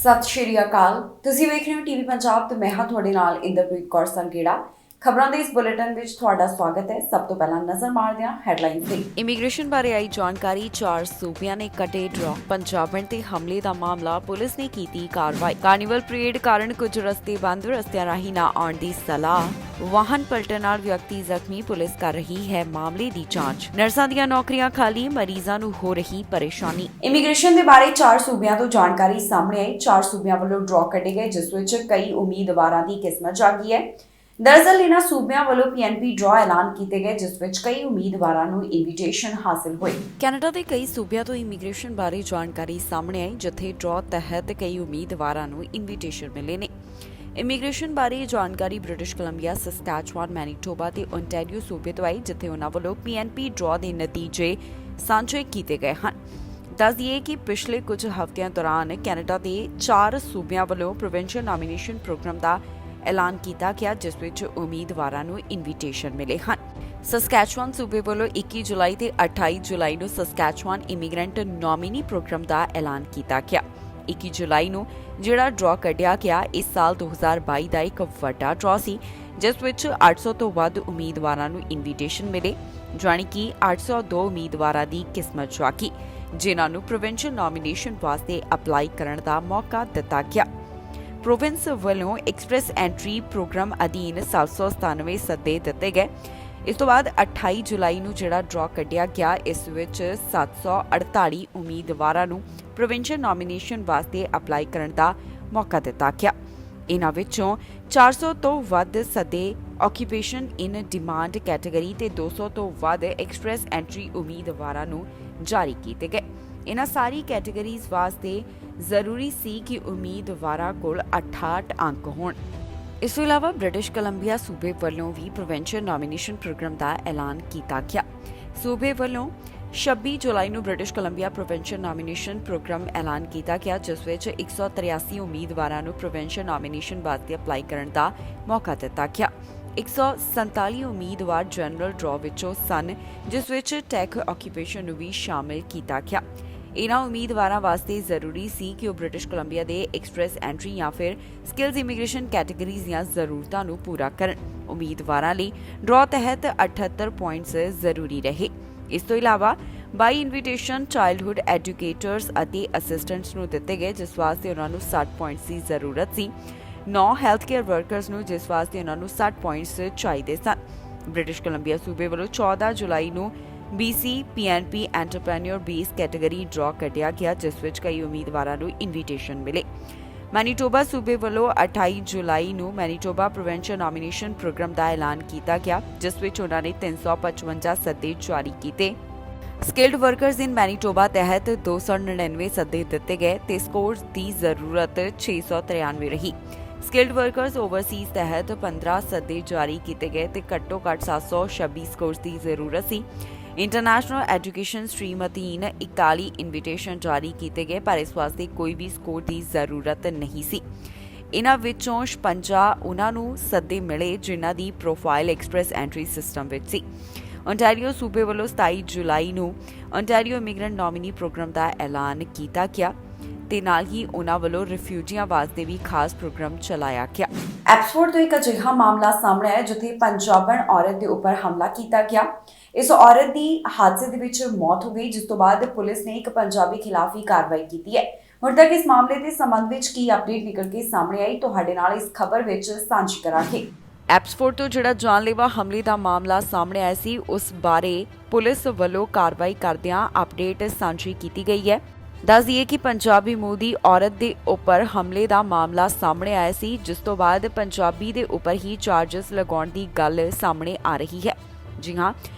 ਸਤਿ ਸ਼੍ਰੀ ਅਕਾਲ। ਤੁਸੀਂ ਵੇਖ ਰਹੇ ਹੋ ਟੀਵੀ ਪੰਜਾਬ ਤੇ ਮੈਂ ਹਾਂ ਤੁਹਾਡੇ ਨਾਲ ਇੰਦਰਪ੍ਰੀਤ ਕੌਰ ਸੰਗੇੜਾ। ਖਬਰਾਂ ਦੇ ਇਸ ਬੁਲੇਟਿਨ ਵਿੱਚ ਤੁਹਾਡਾ ਸਵਾਗਤ ਹੈ। ਸਭ ਤੋਂ ਪਹਿਲਾਂ ਨਜ਼ਰ ਮਾਰਦੇ ਹਾਂ ਹੈਡਲਾਈਨਸ ਤੇ। ਇਮੀਗ੍ਰੇਸ਼ਨ ਬਾਰੇ ਆਈ ਜਾਣਕਾਰੀ। 4 ਸੂਬਿਆਂ ਨੇ ਕੱਟੇ ਡਰਾ। ਪੰਜਾਬਣ ਤੇ ਹਮਲੇ ਦਾ ਮਾਮਲਾ, ਪੁਲਿਸ ਨੇ ਕੀਤੀ ਕਾਰਵਾਈ। ਕਾਰਨੀਵਲ ਪਰੇਡ ਕਾਰਨ ਕੁਝ ਰਸਤੇ ਬੰਦ, ਰਸਤਿਆਂ ਰਾਹੀਂ ਨਾ ਆਉਣ ਦੀ ਸਲਾਹ। ਵਾਹਨ ਪਲਟਣ ਨਾਲ ਵਿਅਕਤੀ ਜ਼ਖਮੀ, ਪੁਲਿਸ ਕਰ ਰਹੀ ਹੈ ਮਾਮਲੇ ਦੀ ਜਾਂਚ। ਨਰਸਾਂ ਦੀਆਂ ਨੌਕਰੀਆਂ ਖਾਲੀ, ਮਰੀਜ਼ਾਂ ਨੂੰ ਹੋ ਰਹੀ ਪਰੇਸ਼ਾਨੀ। ਇਮੀਗ੍ਰੇਸ਼ਨ ਦੇ ਬਾਰੇ 4 ਸੂਬਿਆਂ ਤੋਂ ਜਾਣਕਾਰੀ ਸਾਹਮਣੇ ਆਈ। 4 ਸੂਬਿਆਂ ਵੱਲੋਂ ਡਰਾ ਕੱਢੇ ਗਏ, ਜਿਸ ਵਿੱਚ ਕਈ ਉਮੀਦਵਾਰਾਂ ਦੀ ਕਿਸਮਤ ਜਾਗੀ ਹੈ। ਦਰਅਸਲ ਇਹਨਾਂ ਸੂਬਿਆਂ ਵੱਲੋਂ PNP ਡਰਾ ਐਲਾਨ ਕੀਤੇ ਗਏ, ਜਿਸ ਵਿੱਚ ਕਈ ਉਮੀਦਵਾਰਾਂ ਨੂੰ ਇਨਵੀਟੇਸ਼ਨ ਹਾਸਲ ਹੋਏ। ਕੈਨੇਡਾ ਦੇ ਕਈ ਸੂਬਿਆਂ ਤੋਂ ਇਮੀਗ੍ਰੇਸ਼ਨ ਬਾਰੇ ਜਾਣਕਾਰੀ ਸਾਹਮਣੇ ਆਈ, ਜਿੱਥੇ ਡਰਾ ਤਹਿਤ ਕਈ ਉਮੀਦਵਾਰਾਂ ਨੂੰ ਇਨਵੀਟੇਸ਼ਨ ਮਿਲੇ ਨੇ। ਇਮੀਗ੍ਰੇਸ਼ਨ ਬਾਰੇ ਜਾਣਕਾਰੀ ਬ੍ਰਿਟਿਸ਼ ਕੋਲੰਬੀਆ, ਸਸਕੈਚੁਆਨ, ਮੈਨੀਟੋਬਾ ਤੇ ਓਨਟਾਰੀਓ ਸੂਬੇ ਤੋਂ ਆਈ, ਜਿੱਥੇ ਉਹਨਾਂ ਵੱਲੋਂ PNP ਡਰਾ ਦੇ ਨਤੀਜੇ ਸਾਂਝੇ ਕੀਤੇ ਗਏ ਹਨ। ਦੱਸ ਦਈਏ ਕਿ ਪਿਛਲੇ ਕੁਝ ਹਫ਼ਤਿਆਂ ਦੌਰਾਨ ਕੈਨੇਡਾ ਦੇ 4 ਸੂਬਿਆਂ ਵੱਲੋਂ ਪ੍ਰੋਵਿੰਸ਼ੀਅਲ ਨੋਮੀਨੇਸ਼ਨ ਪ੍ਰੋਗਰਾਮ ਦਾ ਐਲਾਨ ਕੀਤਾ ਗਿਆ, ਜਿਸ ਵਿੱਚ ਉਮੀਦਵਾਰਾਂ ਨੂੰ ਇਨਵੀਟੇਸ਼ਨ ਮਿਲੇ ਹਨ। ਸਸਕੈਚੁਆਨ ਸੂਬੇ ਵੱਲੋਂ 21 ਜੁਲਾਈ ਤੇ 28 ਜੁਲਾਈ ਨੂੰ ਸਸਕੈਚੁਆਨ ਇਮੀਗ੍ਰੈਂਟ ਨੋਮੀਨੀ ਪ੍ਰੋਗਰਾਮ ਦਾ ਐਲਾਨ ਕੀਤਾ ਗਿਆ। 21 ਜੁਲਾਈ ਨੂੰ ਜਿਹੜਾ ਡਰਾ ਕੱਢਿਆ ਗਿਆ, ਇਸ ਸਾਲ 2022 ਦਾ ਇੱਕ ਵੱਡਾ ਡਰਾ ਸੀ, ਜਿਸ ਵਿੱਚ 800 ਤੋਂ ਵੱਧ ਉਮੀਦਵਾਰਾਂ ਨੂੰ ਇਨਵੀਟੇਸ਼ਨ ਮਿਲੇ, ਜਾਣੀ ਕਿ 802 ਉਮੀਦਵਾਰਾਂ ਦੀ ਕਿਸਮਤ ਜਾਗੀ, ਜਿਨ੍ਹਾਂ ਨੂੰ ਪ੍ਰੋਵਿੰਸ਼ੀਅਲ ਨੋਮੀਨੇਸ਼ਨ ਵਾਸਤੇ ਅਪਲਾਈ ਕਰਨ ਦਾ ਮੌਕਾ ਦਿੱਤਾ ਗਿਆ। ਪ੍ਰੋਵਿੰਸ ਵੱਲੋਂ ਐਕਸਪ੍ਰੈਸ ਐਂਟਰੀ ਪ੍ਰੋਗਰਾਮ ਅਧੀਨ 797 ਸੱਦੇ ਦਿੱਤੇ ਗਏ। ਇਸ ਤੋਂ ਬਾਅਦ 28 ਜੁਲਾਈ ਨੂੰ ਜਿਹੜਾ ਡਰਾ ਕੱਢਿਆ ਗਿਆ, ਇਸ ਵਿੱਚ 748 ਉਮੀਦਵਾਰਾਂ ਨੂੰ ਪ੍ਰੋਵਿੰਸ਼ੀਅਲ ਨੋਮੀਨੇਸ਼ਨ ਵਾਸਤੇ ਅਪਲਾਈ ਕਰਨ ਦਾ ਮੌਕਾ ਦਿੱਤਾ ਗਿਆ। ਇਹਨਾਂ ਵਿੱਚੋਂ 400 ਤੋਂ ਵੱਧ ਸੱਦੇ ਆਕੂਪੇਸ਼ਨ ਇਨ ਡਿਮਾਂਡ ਕੈਟਾਗਰੀ ਤੇ 200 ਤੋਂ ਵੱਧ ਐਕਸਪ੍ਰੈਸ ਐਂਟਰੀ ਉਮੀਦਵਾਰਾਂ ਨੂੰ ਜਾਰੀ ਕੀਤੇ ਗਏ। ਇਹਨਾਂ ਸਾਰੀ ਕੈਟਾਗਰੀਜ਼ ਵਾਸਤੇ ਜ਼ਰੂਰੀ ਸੀ ਕਿ ਉਮੀਦਵਾਰਾਂ ਕੋਲ 68 ਅੰਕ ਹੋਣ। ਇਸ ਤੋਂ ਇਲਾਵਾ ਬ੍ਰਿਟਿਸ਼ ਕੋਲੰਬੀਆ ਸੂਬੇ ਵੱਲੋਂ ਵੀ ਪ੍ਰੋਵਿੰਸ਼ੀਅਲ ਨੋਮੀਨੇਸ਼ਨ ਪ੍ਰੋਗਰਾਮ ਦਾ ਐਲਾਨ ਕੀਤਾ ਗਿਆ। ਸੂਬੇ ਵੱਲੋਂ 26 ਜੁਲਾਈ ਨੂੰ British Columbia provincial nomination program ਐਲਾਨ ਕੀਤਾ ਗਿਆ, ਜਿਸ ਵਿੱਚ 183 ਉਮੀਦਵਾਰਾਂ ਨੂੰ ਪ੍ਰੋਵਿੰਸ਼ੀਅਲ ਨੋਮੀਨੇਸ਼ਨ ਵਾਸਤੇ ਅਪਲਾਈ ਕਰਨ ਦਾ ਮੌਕਾ ਦਿੱਤਾ ਗਿਆ। 147 ਉਮੀਦਵਾਰ ਜਨਰਲ ਡਰਾ ਵਿੱਚੋਂ ਸਨ, ਜਿਸ ਵਿੱਚ ਟੈਕ ਆਕੂਪੇਸ਼ਨ ਨੂੰ ਵੀ ਸ਼ਾਮਿਲ ਕੀਤਾ ਗਿਆ। ਇਹਨਾਂ ਉਮੀਦਵਾਰਾਂ ਵਾਸਤੇ ਜ਼ਰੂਰੀ ਸੀ ਕਿ ਉਹ ਬ੍ਰਿਟਿਸ਼ ਕੋਲੰਬੀਆ ਦੇ ਐਕਸਪ੍ਰੈਸ ਐਂਟਰੀ ਜਾਂ ਫਿਰ ਸਕਿੱਲਜ਼ ਇਮੀਗ੍ਰੇਸ਼ਨ ਕੈਟਾਗਰੀਜ਼ ਦੀਆਂ ਜ਼ਰੂਰਤਾਂ ਨੂੰ ਪੂਰਾ ਕਰਨ। ਉਮੀਦਵਾਰਾਂ ਲਈ ਡਰਾ ਤਹਿਤ 78 ਪੁਆਇੰਟਸ ਜ਼ਰੂਰੀ ਰਹੇ। ਇਸ ਤੋਂ ਇਲਾਵਾ 22 ਇਨਵੀਟੇਸ਼ਨ ਚਾਈਲਡਹੁੱਡ ਐਜੂਕੇਟਰਸ ਅਤੇ ਅਸਿਸਟੈਂਟਸ ਨੂੰ ਦਿੱਤੇ ਗਏ, ਜਿਸ ਵਾਸਤੇ ਉਹਨਾਂ ਨੂੰ 60 ਪੁਆਇੰਟਸ ਦੀ ਜ਼ਰੂਰਤ ਸੀ। 9 ਹੈਲਥ ਕੇਅਰ ਵਰਕਰਸ ਨੂੰ, ਜਿਸ ਵਾਸਤੇ ਉਹਨਾਂ ਨੂੰ 60 ਪੁਆਇੰਟਸ ਚਾਹੀਦੇ ਸਨ। ਬ੍ਰਿਟਿਸ਼ ਕੋਲੰਬੀਆ ਸੂਬੇ ਵੱਲੋਂ 14 ਜੁਲਾਈ ਨੂੰ BC PNP entrepreneur base category ਡਰਾ ਕੱਢਿਆ ਗਿਆ, ਜਿਸ ਵਿੱਚ ਕਈ ਉਮੀਦਵਾਰਾਂ ਨੂੰ ਇਨਵੀਟੇਸ਼ਨ ਮਿਲੇ। ਮੈਨੀਟੋਬਾ ਸੂਬੇ ਵੱਲੋਂ 28 ਜੁਲਾਈ ਨੂੰ ਮੈਨੀਟੋਬਾ ਪ੍ਰੋਵਿੰਸ਼ੀਅਲ ਨੋਮੀਨੇਸ਼ਨ ਪ੍ਰੋਗਰਾਮ ਦਾ ਐਲਾਨ ਕੀਤਾ ਗਿਆ, ਜਿਸ ਵਿੱਚ ਉਹਨਾਂ ਨੇ 355 ਸੱਦੇ ਜਾਰੀ ਕੀਤੇ। ਸਕਿਲਡ ਵਰਕਰਸ ਇਨ ਮੈਨੀਟੋਬਾ ਤਹਿਤ 299 ਸੱਦੇ ਦਿੱਤੇ ਗਏ ਤੇ ਸਕੋਰਸ ਦੀ ਜ਼ਰੂਰਤ 693 ਰਹੀ। ਸਕਿਲਡ ਵਰਕਰਸ ਓਵਰਸੀਜ਼ ਤਹਿਤ 15 ਸੱਦੇ ਜਾਰੀ ਕੀਤੇ ਗਏ ਤੇ ਘੱਟੋ ਘੱਟ 726 ਸਕੋਰਸ ਦੀ ਜ਼ਰੂਰਤ ਸੀ। ਇੰਟਰਨੈਸ਼ਨਲ ਐਜੂਕੇਸ਼ਨ ਸਟਰੀਮ ਅਧੀਨ 41 ਇਨਵੀਟੇਸ਼ਨ ਜਾਰੀ ਕੀਤੇ ਗਏ, ਪਰ ਇਸ ਵਾਸਤੇ ਕੋਈ ਵੀ ਸਕੋਰ ਦੀ ਜ਼ਰੂਰਤ ਨਹੀਂ ਸੀ। ਇਹਨਾਂ ਵਿੱਚੋਂ 56 ਉਹਨਾਂ ਨੂੰ ਸੱਦੇ ਮਿਲੇ ਜਿਨ੍ਹਾਂ ਦੀ ਪ੍ਰੋਫਾਈਲ ਐਕਸਪ੍ਰੈਸ ਐਂਟਰੀ ਸਿਸਟਮ ਵਿੱਚ ਸੀ। ਓਨਟਾਰੀਓ ਸੂਬੇ ਵੱਲੋਂ 27 ਜੁਲਾਈ ਨੂੰ ਓਨਟਾਰੀਓ ਇਮੀਗ੍ਰੈਂਟ ਨੋਮੀਨੀ ਪ੍ਰੋਗਰਾਮ ਦਾ ਐਲਾਨ ਕੀਤਾ ਗਿਆ ਤੇ ਨਾਲ ਹੀ ਉਹਨਾਂ ਵੱਲੋਂ ਰਿਫਿਊਜੀਆਂ ਵਾਸਤੇ ਵੀ ਖਾਸ ਪ੍ਰੋਗਰਾਮ ਚਲਾਇਆ ਗਿਆ। ਐਪਸਫੋਰਡ ਤੋਂ ਇੱਕ ਅਜਿਹਾ ਮਾਮਲਾ ਸਾਹਮਣੇ ਆਇਆ, ਜਿੱਥੇ ਪੰਜਾਬਣ ਔਰਤ ਦੇ ਉੱਪਰ ਹਮਲਾ ਕੀਤਾ ਗਿਆ। ਇਸ ਔਰਤ ਦੀ ਹਾਦਸੇ ਦੇ ਵਿੱਚ ਮੌਤ ਹੋ ਗਈ, ਜਿਸ ਤੋਂ ਬਾਅਦ ਪੁਲਿਸ ਨੇ ਇੱਕ ਪੰਜਾਬੀ ਖਿਲਾਫ ਹੀ ਕਾਰਵਾਈ ਕੀਤੀ ਹੈ। ਹੁਣ ਤੱਕ ਇਸ ਮਾਮਲੇ ਦੇ ਸੰਬੰਧ ਵਿੱਚ ਕੀ ਅਪਡੇਟ ਨਿਕਲ ਕੇ ਸਾਹਮਣੇ ਆਈ, ਤੁਹਾਡੇ ਨਾਲ ਇਸ ਖਬਰ ਵਿੱਚ ਸਾਂਝੀ ਕਰਾਂਗੇ। ਐਪਸਫੋਰਡ ਤੋਂ ਜਿਹੜਾ ਜਾਨਲੇਵਾ ਹਮਲੇ ਦਾ ਮਾਮਲਾ ਸਾਹਮਣੇ ਆਇਆ ਸੀ, ਉਸ ਬਾਰੇ ਪੁਲਿਸ ਵੱਲੋਂ ਕਾਰਵਾਈ ਕਰਦਿਆਂ ਅਪਡੇਟ ਸਾਂਝੀ ਕੀਤੀ ਗਈ ਹੈ। ਦੱਸ ਦਈਏ ਕਿ ਪੰਜਾਬੀ ਮੂਲ ਦੀ ਔਰਤ ਦੇ ਉੱਪਰ ਹਮਲੇ ਦਾ ਮਾਮਲਾ ਸਾਹਮਣੇ ਆਇਆ ਸੀ, ਜਿਸ ਤੋਂ ਬਾਅਦ ਪੰਜਾਬੀ ਦੇ ਉੱਪਰ ਹੀ ਚਾਰਜਸ ਲਗਾਉਣ ਦੀ ਗੱਲ ਸਾਹਮਣੇ ਆ ਰਹੀ ਹੈ। ਜੀ ਹਾਂ,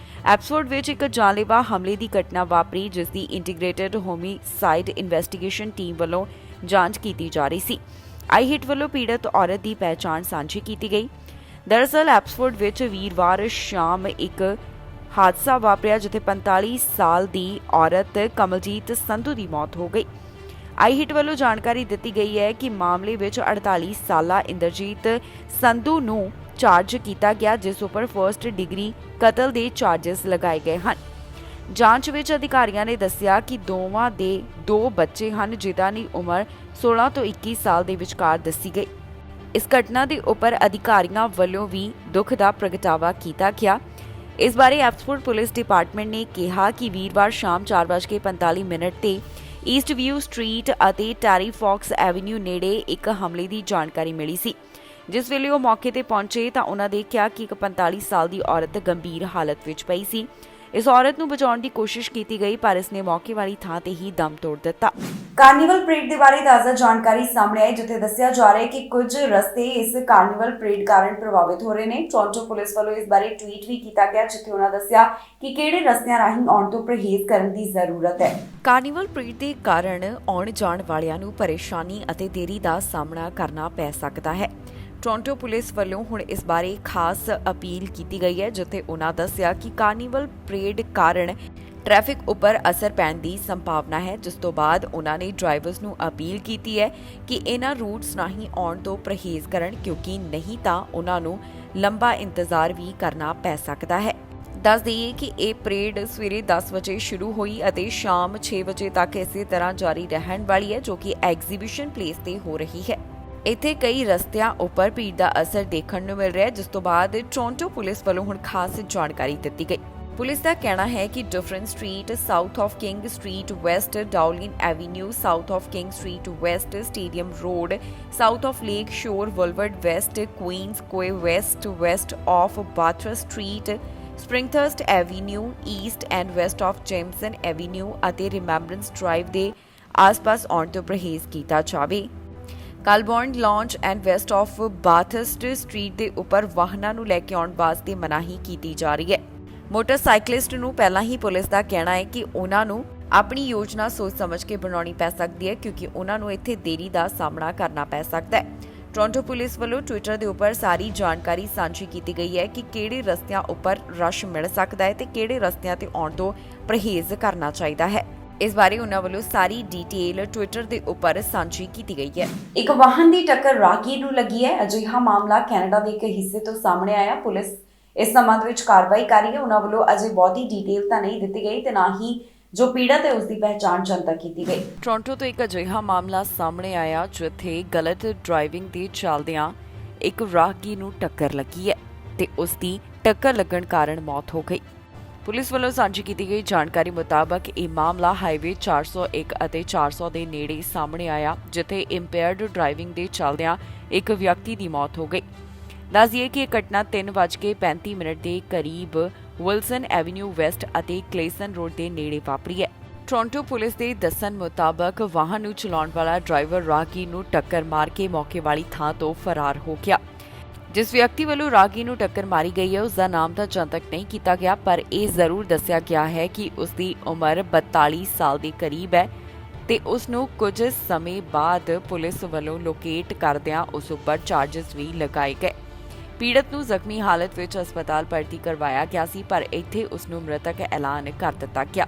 ਐਪਸਫੋਰਡ ਵਿੱਚ ਇੱਕ ਜਾਨਲੇਵਾ ਹਮਲੇ ਦੀ ਘਟਨਾ ਵਾਪਰੀ, ਜਿਸ ਦੀ ਇੰਟੀਗ੍ਰੇਟਿਡ ਹੋਮਿਸਾਈਡ ਇਨਵੈਸਟੀਗੇਸ਼ਨ ਟੀਮ ਵੱਲੋਂ ਜਾਂਚ ਕੀਤੀ ਜਾ ਰਹੀ ਸੀ। ਆਈਹਿਟ ਵੱਲੋਂ ਪੀੜਤ ਔਰਤ ਦੀ ਪਹਿਚਾਣ ਸਾਂਝੀ ਕੀਤੀ ਗਈ। ਦਰਅਸਲ ਐਪਸਫੋਰਡ ਵਿੱਚ ਵੀਰਵਾਰ ਸ਼ਾਮ ਇੱਕ ਹਾਦਸਾ ਵਾਪਰਿਆ, ਜਿੱਥੇ 45 ਸਾਲ ਦੀ ਔਰਤ ਕਮਲਜੀਤ ਸੰਧੂ ਦੀ ਮੌਤ ਹੋ ਗਈ। ਆਈਹਿਟ ਵੱਲੋਂ ਜਾਣਕਾਰੀ ਦਿੱਤੀ ਗਈ ਹੈ ਕਿ ਮਾਮਲੇ ਵਿੱਚ 48 ਸਾਲਾ ਇੰਦਰਜੀਤ ਸੰਧੂ ਨੂੰ ਚਾਰਜ ਕੀਤਾ ਗਿਆ, ਜਿਸ ਉੱਪਰ ਫਰਸਟ ਡਿਗਰੀ ਕਤਲ ਦੇ ਚਾਰਜਸ ਲਗਾਏ ਗਏ ਹਨ। ਜਾਂਚ ਵਿੱਚ ਅਧਿਕਾਰੀਆਂ ਨੇ ਦੱਸਿਆ ਕਿ ਦੋਵਾਂ ਦੇ 2 ਬੱਚੇ ਹਨ ਜਿਨ੍ਹਾਂ ਦੀ ਉਮਰ 16 ਤੋਂ 21 ਸਾਲ ਦੇ ਵਿਚਕਾਰ ਦੱਸੀ ਗਈ। ਇਸ ਘਟਨਾ ਦੇ ਉੱਪਰ ਅਧਿਕਾਰੀਆਂ ਵੱਲੋਂ ਵੀ ਦੁੱਖ ਦਾ ਪ੍ਰਗਟਾਵਾ ਕੀਤਾ ਗਿਆ। ਇਸ ਬਾਰੇ ਐਬਸਫੋਰਡ ਪੁਲਿਸ ਡਿਪਾਰਟਮੈਂਟ ਨੇ ਕਿਹਾ ਕਿ ਵੀਰਵਾਰ ਸ਼ਾਮ 4:45 ਤੇ ਈਸਟ ਵਿਊ ਸਟਰੀਟ ਅਤੇ ਟੈਰੀ ਫੌਕਸ ਐਵਨਿਊ ਨੇੜੇ ਇੱਕ ਹਮਲੇ ਦੀ ਜਾਣਕਾਰੀ ਮਿਲੀ ਸੀ। ਜਿਸ ਵੇਲੇ ਉਹ ਮੌਕੇ ਤੇ ਪਹੁੰਚੇ ਤਾਂ ਉਹਨਾਂ ਦੇਖਿਆ ਕਿ ਇੱਕ 45 ਸਾਲ ਦੀ ਔਰਤ ਗੰਭੀਰ ਹਾਲਤ ਵਿੱਚ ਪਈ ਸੀ। ਇਸ ਔਰਤ ਨੂੰ ਬਚਾਉਣ ਦੀ ਕੋਸ਼ਿਸ਼ ਕੀਤੀ ਗਈ ਪਰ ਇਸਨੇ ਮੌਕੇ ਵਾਲੀ ਥਾਂ ਤੇ ਹੀ ਦਮ ਤੋੜ ਦਿੱਤਾ। ਕਾਰਨੀਵਲ ਪਰੇਡ ਦੇ ਬਾਰੇ ਤਾਜ਼ਾ ਜਾਣਕਾਰੀ ਸਾਹਮਣੇ ਆਈ, ਜਿੱਥੇ ਦੱਸਿਆ ਜਾ ਰਿਹਾ ਹੈ ਕਿ ਕੁਝ ਰਸਤੇ ਇਸ ਕਾਰਨੀਵਲ ਪਰੇਡ ਕਾਰਨ ਪ੍ਰਭਾਵਿਤ ਹੋ ਰਹੇ ਨੇ। ਟੋਰਾਂਟੋ ਪੁਲਿਸ ਵੱਲੋਂ ਇਸ ਬਾਰੇ ਟਵੀਟ ਵੀ ਕੀਤਾ ਗਿਆ, ਜਿੱਥੇ ਉਹਨਾਂ ਦੱਸਿਆ ਕਿ ਕਿਹੜੇ ਰਸਤਿਆਂ ਰਾਹੀਂ ਆਉਣ ਤੋਂ ਪਰਹੇਜ਼ ਕਰਨ ਦੀ ਜ਼ਰੂਰਤ ਹੈ। ਕਾਰਨੀਵਲ ਪਰੇਡ ਦੇ ਕਾਰਨ ਆਉਣ ਜਾਣ ਵਾਲਿਆਂ ਨੂੰ ਪਰੇਸ਼ਾਨੀ ਅਤੇ ਦੇਰੀ ਦਾ ਸਾਹਮਣਾ ਕਰਨਾ ਪੈ ਸਕਦਾ ਹੈ। ਟੋਰਾਂਟੋ ਪੁਲਿਸ ਵੱਲੋਂ ਹੁਣ ਇਸ ਬਾਰੇ ਖਾਸ ਅਪੀਲ ਕੀਤੀ ਗਈ ਹੈ, ਜਿੱਥੇ ਉਹਨਾਂ ਦੱਸਿਆ ਕਿ ਕਾਰਨੀਵਲ ਪਰੇਡ ਕਾਰਨ ਟ੍ਰੈਫਿਕ ਉੱਪਰ ਅਸਰ ਪੈਣ ਦੀ ਸੰਭਾਵਨਾ ਹੈ, ਜਿਸ ਤੋਂ ਬਾਅਦ ਉਹਨਾਂ ਨੇ ਡਰਾਈਵਰਸ ਨੂੰ ਅਪੀਲ ਕੀਤੀ ਹੈ ਕਿ ਇਹਨਾਂ ਰੂਟਸ ਰਾਹੀਂ ਆਉਣ ਤੋਂ ਪਰਹੇਜ਼ ਕਰਨ, ਕਿਉਂਕਿ ਨਹੀਂ ਤਾਂ ਉਹਨਾਂ ਨੂੰ ਲੰਬਾ ਇੰਤਜ਼ਾਰ ਵੀ ਕਰਨਾ ਪੈ ਸਕਦਾ ਹੈ। ਦੱਸ ਦਈਏ ਕਿ ਇਹ ਪਰੇਡ ਸਵੇਰੇ 10 ਵਜੇ ਸ਼ੁਰੂ ਹੋਈ ਅਤੇ ਸ਼ਾਮ 6 ਵਜੇ ਤੱਕ ਇਸੇ ਤਰ੍ਹਾਂ ਜਾਰੀ ਰਹਿਣ ਵਾਲੀ ਹੈ, ਜੋ ਕਿ ਐਗਜ਼ੀਬਿਸ਼ਨ ਪਲੇਸ ਤੇ ਹੋ ਰਹੀ ਹੈ। ਇੱਥੇ ਕਈ ਰਸਤਿਆਂ ਉੱਪਰ ਭੀੜ ਦਾ ਅਸਰ ਦੇਖਣ ਨੂੰ ਮਿਲ ਰਿਹਾ ਹੈ, ਜਿਸ ਤੋਂ ਬਾਅਦ ਟੋਰਾਂਟੋ ਪੁਲਿਸ ਵੱਲੋਂ ਹੁਣ ਖਾਸ ਜਾਣਕਾਰੀ ਦਿੱਤੀ ਗਈ। ਪੁਲਿਸ ਦਾ ਕਹਿਣਾ ਹੈ ਕਿ Dufferin Street, south of King Street West, Dowling Avenue, south of King Street West, Stadium Road, south of Lake Shore Boulevard West, Queens Quay West, west of Bathurst Street, Springhurst Avenue, east and west of Jameson Avenue ਅਤੇ Remembrance Drive ਦੇ ਆਸ-ਪਾਸ ਆਉਣ ਤੋਂ ਪਰਹੇਜ਼ ਕੀਤਾ ਜਾਵੇ। Colborne Lodge and west of Bathurst Street ਦੇ ਉੱਪਰ ਵਾਹਨਾਂ ਨੂੰ ਲੈ ਕੇ ਆਉਣ ਵਾਸਤੇ ਮਨਾਹੀ ਕੀਤੀ ਜਾ ਰਹੀ ਹੈ। ਮੋਟਰਸਾਈਕਲਿਸਟ ਨੂੰ ਪਹਿਲਾਂ ਹੀ ਪੁਲਿਸ ਦਾ ਕਹਿਣਾ ਹੈ ਕਿ ਉਹਨਾਂ ਨੂੰ ਆਪਣੀ ਯੋਜਨਾ ਸੋਚ ਸਮਝ ਕੇ ਬਣਾਉਣੀ ਪੈ ਸਕਦੀ ਹੈ, ਕਿਉਂਕਿ ਉਹਨਾਂ ਨੂੰ ਇੱਥੇ ਦੇਰੀ ਦਾ ਸਾਹਮਣਾ ਕਰਨਾ ਪੈ ਸਕਦਾ ਹੈ। ਟੋਰਾਂਟੋ ਪੁਲਿਸ ਵੱਲੋਂ ਟਵਿੱਟਰ ਦੇ ਉੱਪਰ ਸਾਰੀ ਜਾਣਕਾਰੀ ਸਾਂਝੀ ਕੀਤੀ ਗਈ ਹੈ ਕਿ ਕਿਹੜੇ ਰਸਤਿਆਂ ਉੱਪਰ ਰਸ਼ ਮਿਲ ਸਕਦਾ ਹੈ ਤੇ ਕਿਹੜੇ ਰਸਤਿਆਂ ਤੇ ਆਉਣ ਤੋਂ ਪਰਹੇਜ਼ ਕਰਨਾ ਚਾਹੀਦਾ ਹੈ। ਇਸ ਬਾਰੇ ਉਹਨਾਂ ਵੱਲੋਂ ਸਾਰੀ ਡਿਟੇਲ ਟਵਿੱਟਰ ਦੇ ਉੱਪਰ ਸਾਂਝੀ ਕੀਤੀ ਗਈ ਹੈ। ਇੱਕ ਵਾਹਨ ਦੀ ਟੱਕਰ ਰਾਹਗੀਰ ਨੂੰ ਲੱਗੀ ਹੈ। ਅਜਿਹਾ ਮਾਮਲਾ ਕੈਨੇਡਾ ਦੇ ਇੱਕ ਹਿੱਸੇ ਤੋਂ ਸਾਹਮਣੇ ਆਇਆ। ਪੁਲਿਸ ਇਸ ਸੰਬੰਧ ਵਿੱਚ ਕਾਰਵਾਈ ਕਰ ਰਹੀ ਹੈ। ਉਹਨਾਂ ਵੱਲੋਂ ਅਜੇ ਬਹੁਤੀ ਡਿਟੇਲ ਤਾਂ ਨਹੀਂ ਦਿੱਤੀ ਗਈ ਤੇ ਨਾ ਹੀ ਜੋ ਪੀੜਤ ਹੈ ਉਸ ਦੀ ਪਹਿਚਾਣ ਜਨਤਕ ਕੀਤੀ ਗਈ। ਟੋਰਾਂਟੋ ਤੋਂ ਇੱਕ ਅਜਿਹਾ ਮਾਮਲਾ ਸਾਹਮਣੇ ਆਇਆ ਜਿੱਥੇ ਗਲਤ ਡਰਾਈਵਿੰਗ ਦੇ ਚੱਲਦਿਆਂ ਇੱਕ ਰਾਹਗੀਰ ਨੂੰ ਟੱਕਰ ਲੱਗੀ ਹੈ ਤੇ ਉਸ ਦੀ ਟੱਕਰ ਲੱਗਣ ਕਾਰਨ ਮੌਤ ਹੋ ਗਈ। ਪੁਲਿਸ ਵੱਲੋਂ ਸਾਂਝੀ ਕੀਤੀ ਗਈ ਜਾਣਕਾਰੀ ਮੁਤਾਬਕ ਇਹ ਮਾਮਲਾ ਹਾਈਵੇ 401 ਅਤੇ 400 ਦੇ ਨੇੜੇ ਸਾਹਮਣੇ ਆਇਆ, ਜਿੱਥੇ ਇੰਪੇਅਰਡ ਡਰਾਈਵਿੰਗ ਦੇ ਚੱਲਦਿਆਂ ਇੱਕ ਵਿਅਕਤੀ ਦੀ ਮੌਤ ਹੋ ਗਈ। ਦੱਸ ਦਈਏ ਕਿ ਇਹ ਘਟਨਾ 3:35 ਦੇ ਕਰੀਬ ਵਿਲਸਨ ਐਵੀਨਿਊ ਵੈਸਟ ਅਤੇ ਕਲੇਸਨ ਰੋਡ ਦੇ ਨੇੜੇ ਵਾਪਰੀ ਹੈ। ਟੋਰਾਂਟੋ ਪੁਲਿਸ ਦੇ ਦੱਸਣ ਮੁਤਾਬਕ ਵਾਹਨ ਨੂੰ ਚਲਾਉਣ ਵਾਲਾ ਡਰਾਈਵਰ ਰਾਹਗੀਰ ਨੂੰ ਟੱਕਰ ਮਾਰ ਕੇ ਮੌਕੇ ਵਾਲੀ ਥਾਂ ਤੋਂ ਫਰਾਰ ਹੋ ਗਿਆ। ਜਿਸ ਵਿਅਕਤੀ ਵੱਲੋਂ ਰਾਹਗੀਰ ਨੂੰ ਟੱਕਰ ਮਾਰੀ ਗਈ ਹੈ ਉਸ ਦਾ ਨਾਮ ਤਾਂ ਜਨਤਕ ਨਹੀਂ ਕੀਤਾ ਗਿਆ, ਪਰ ਇਹ ਜ਼ਰੂਰ ਦੱਸਿਆ ਗਿਆ ਹੈ ਕਿ ਉਸ ਦੀ ਉਮਰ 42 ਸਾਲ ਦੇ ਕਰੀਬ ਹੈ ਤੇ ਉਸ ਨੂੰ ਕੁਝ ਸਮੇਂ ਬਾਅਦ ਪੁਲਿਸ ਵੱਲੋਂ ਲੋਕੇਟ ਕਰਦਿਆਂ ਉਸ ਉੱਪਰ ਚਾਰਜਸ ਵੀ ਲਗਾਏ ਗਏ। ਪੀੜਤ ਨੂੰ ਜ਼ਖਮੀ ਹਾਲਤ ਵਿੱਚ ਹਸਪਤਾਲ ਭਰਤੀ ਕਰਵਾਇਆ ਗਿਆ ਸੀ, ਪਰ ਇੱਥੇ ਉਸ ਨੂੰ ਮ੍ਰਿਤਕ ਐਲਾਨ ਕਰ ਦਿੱਤਾ ਗਿਆ।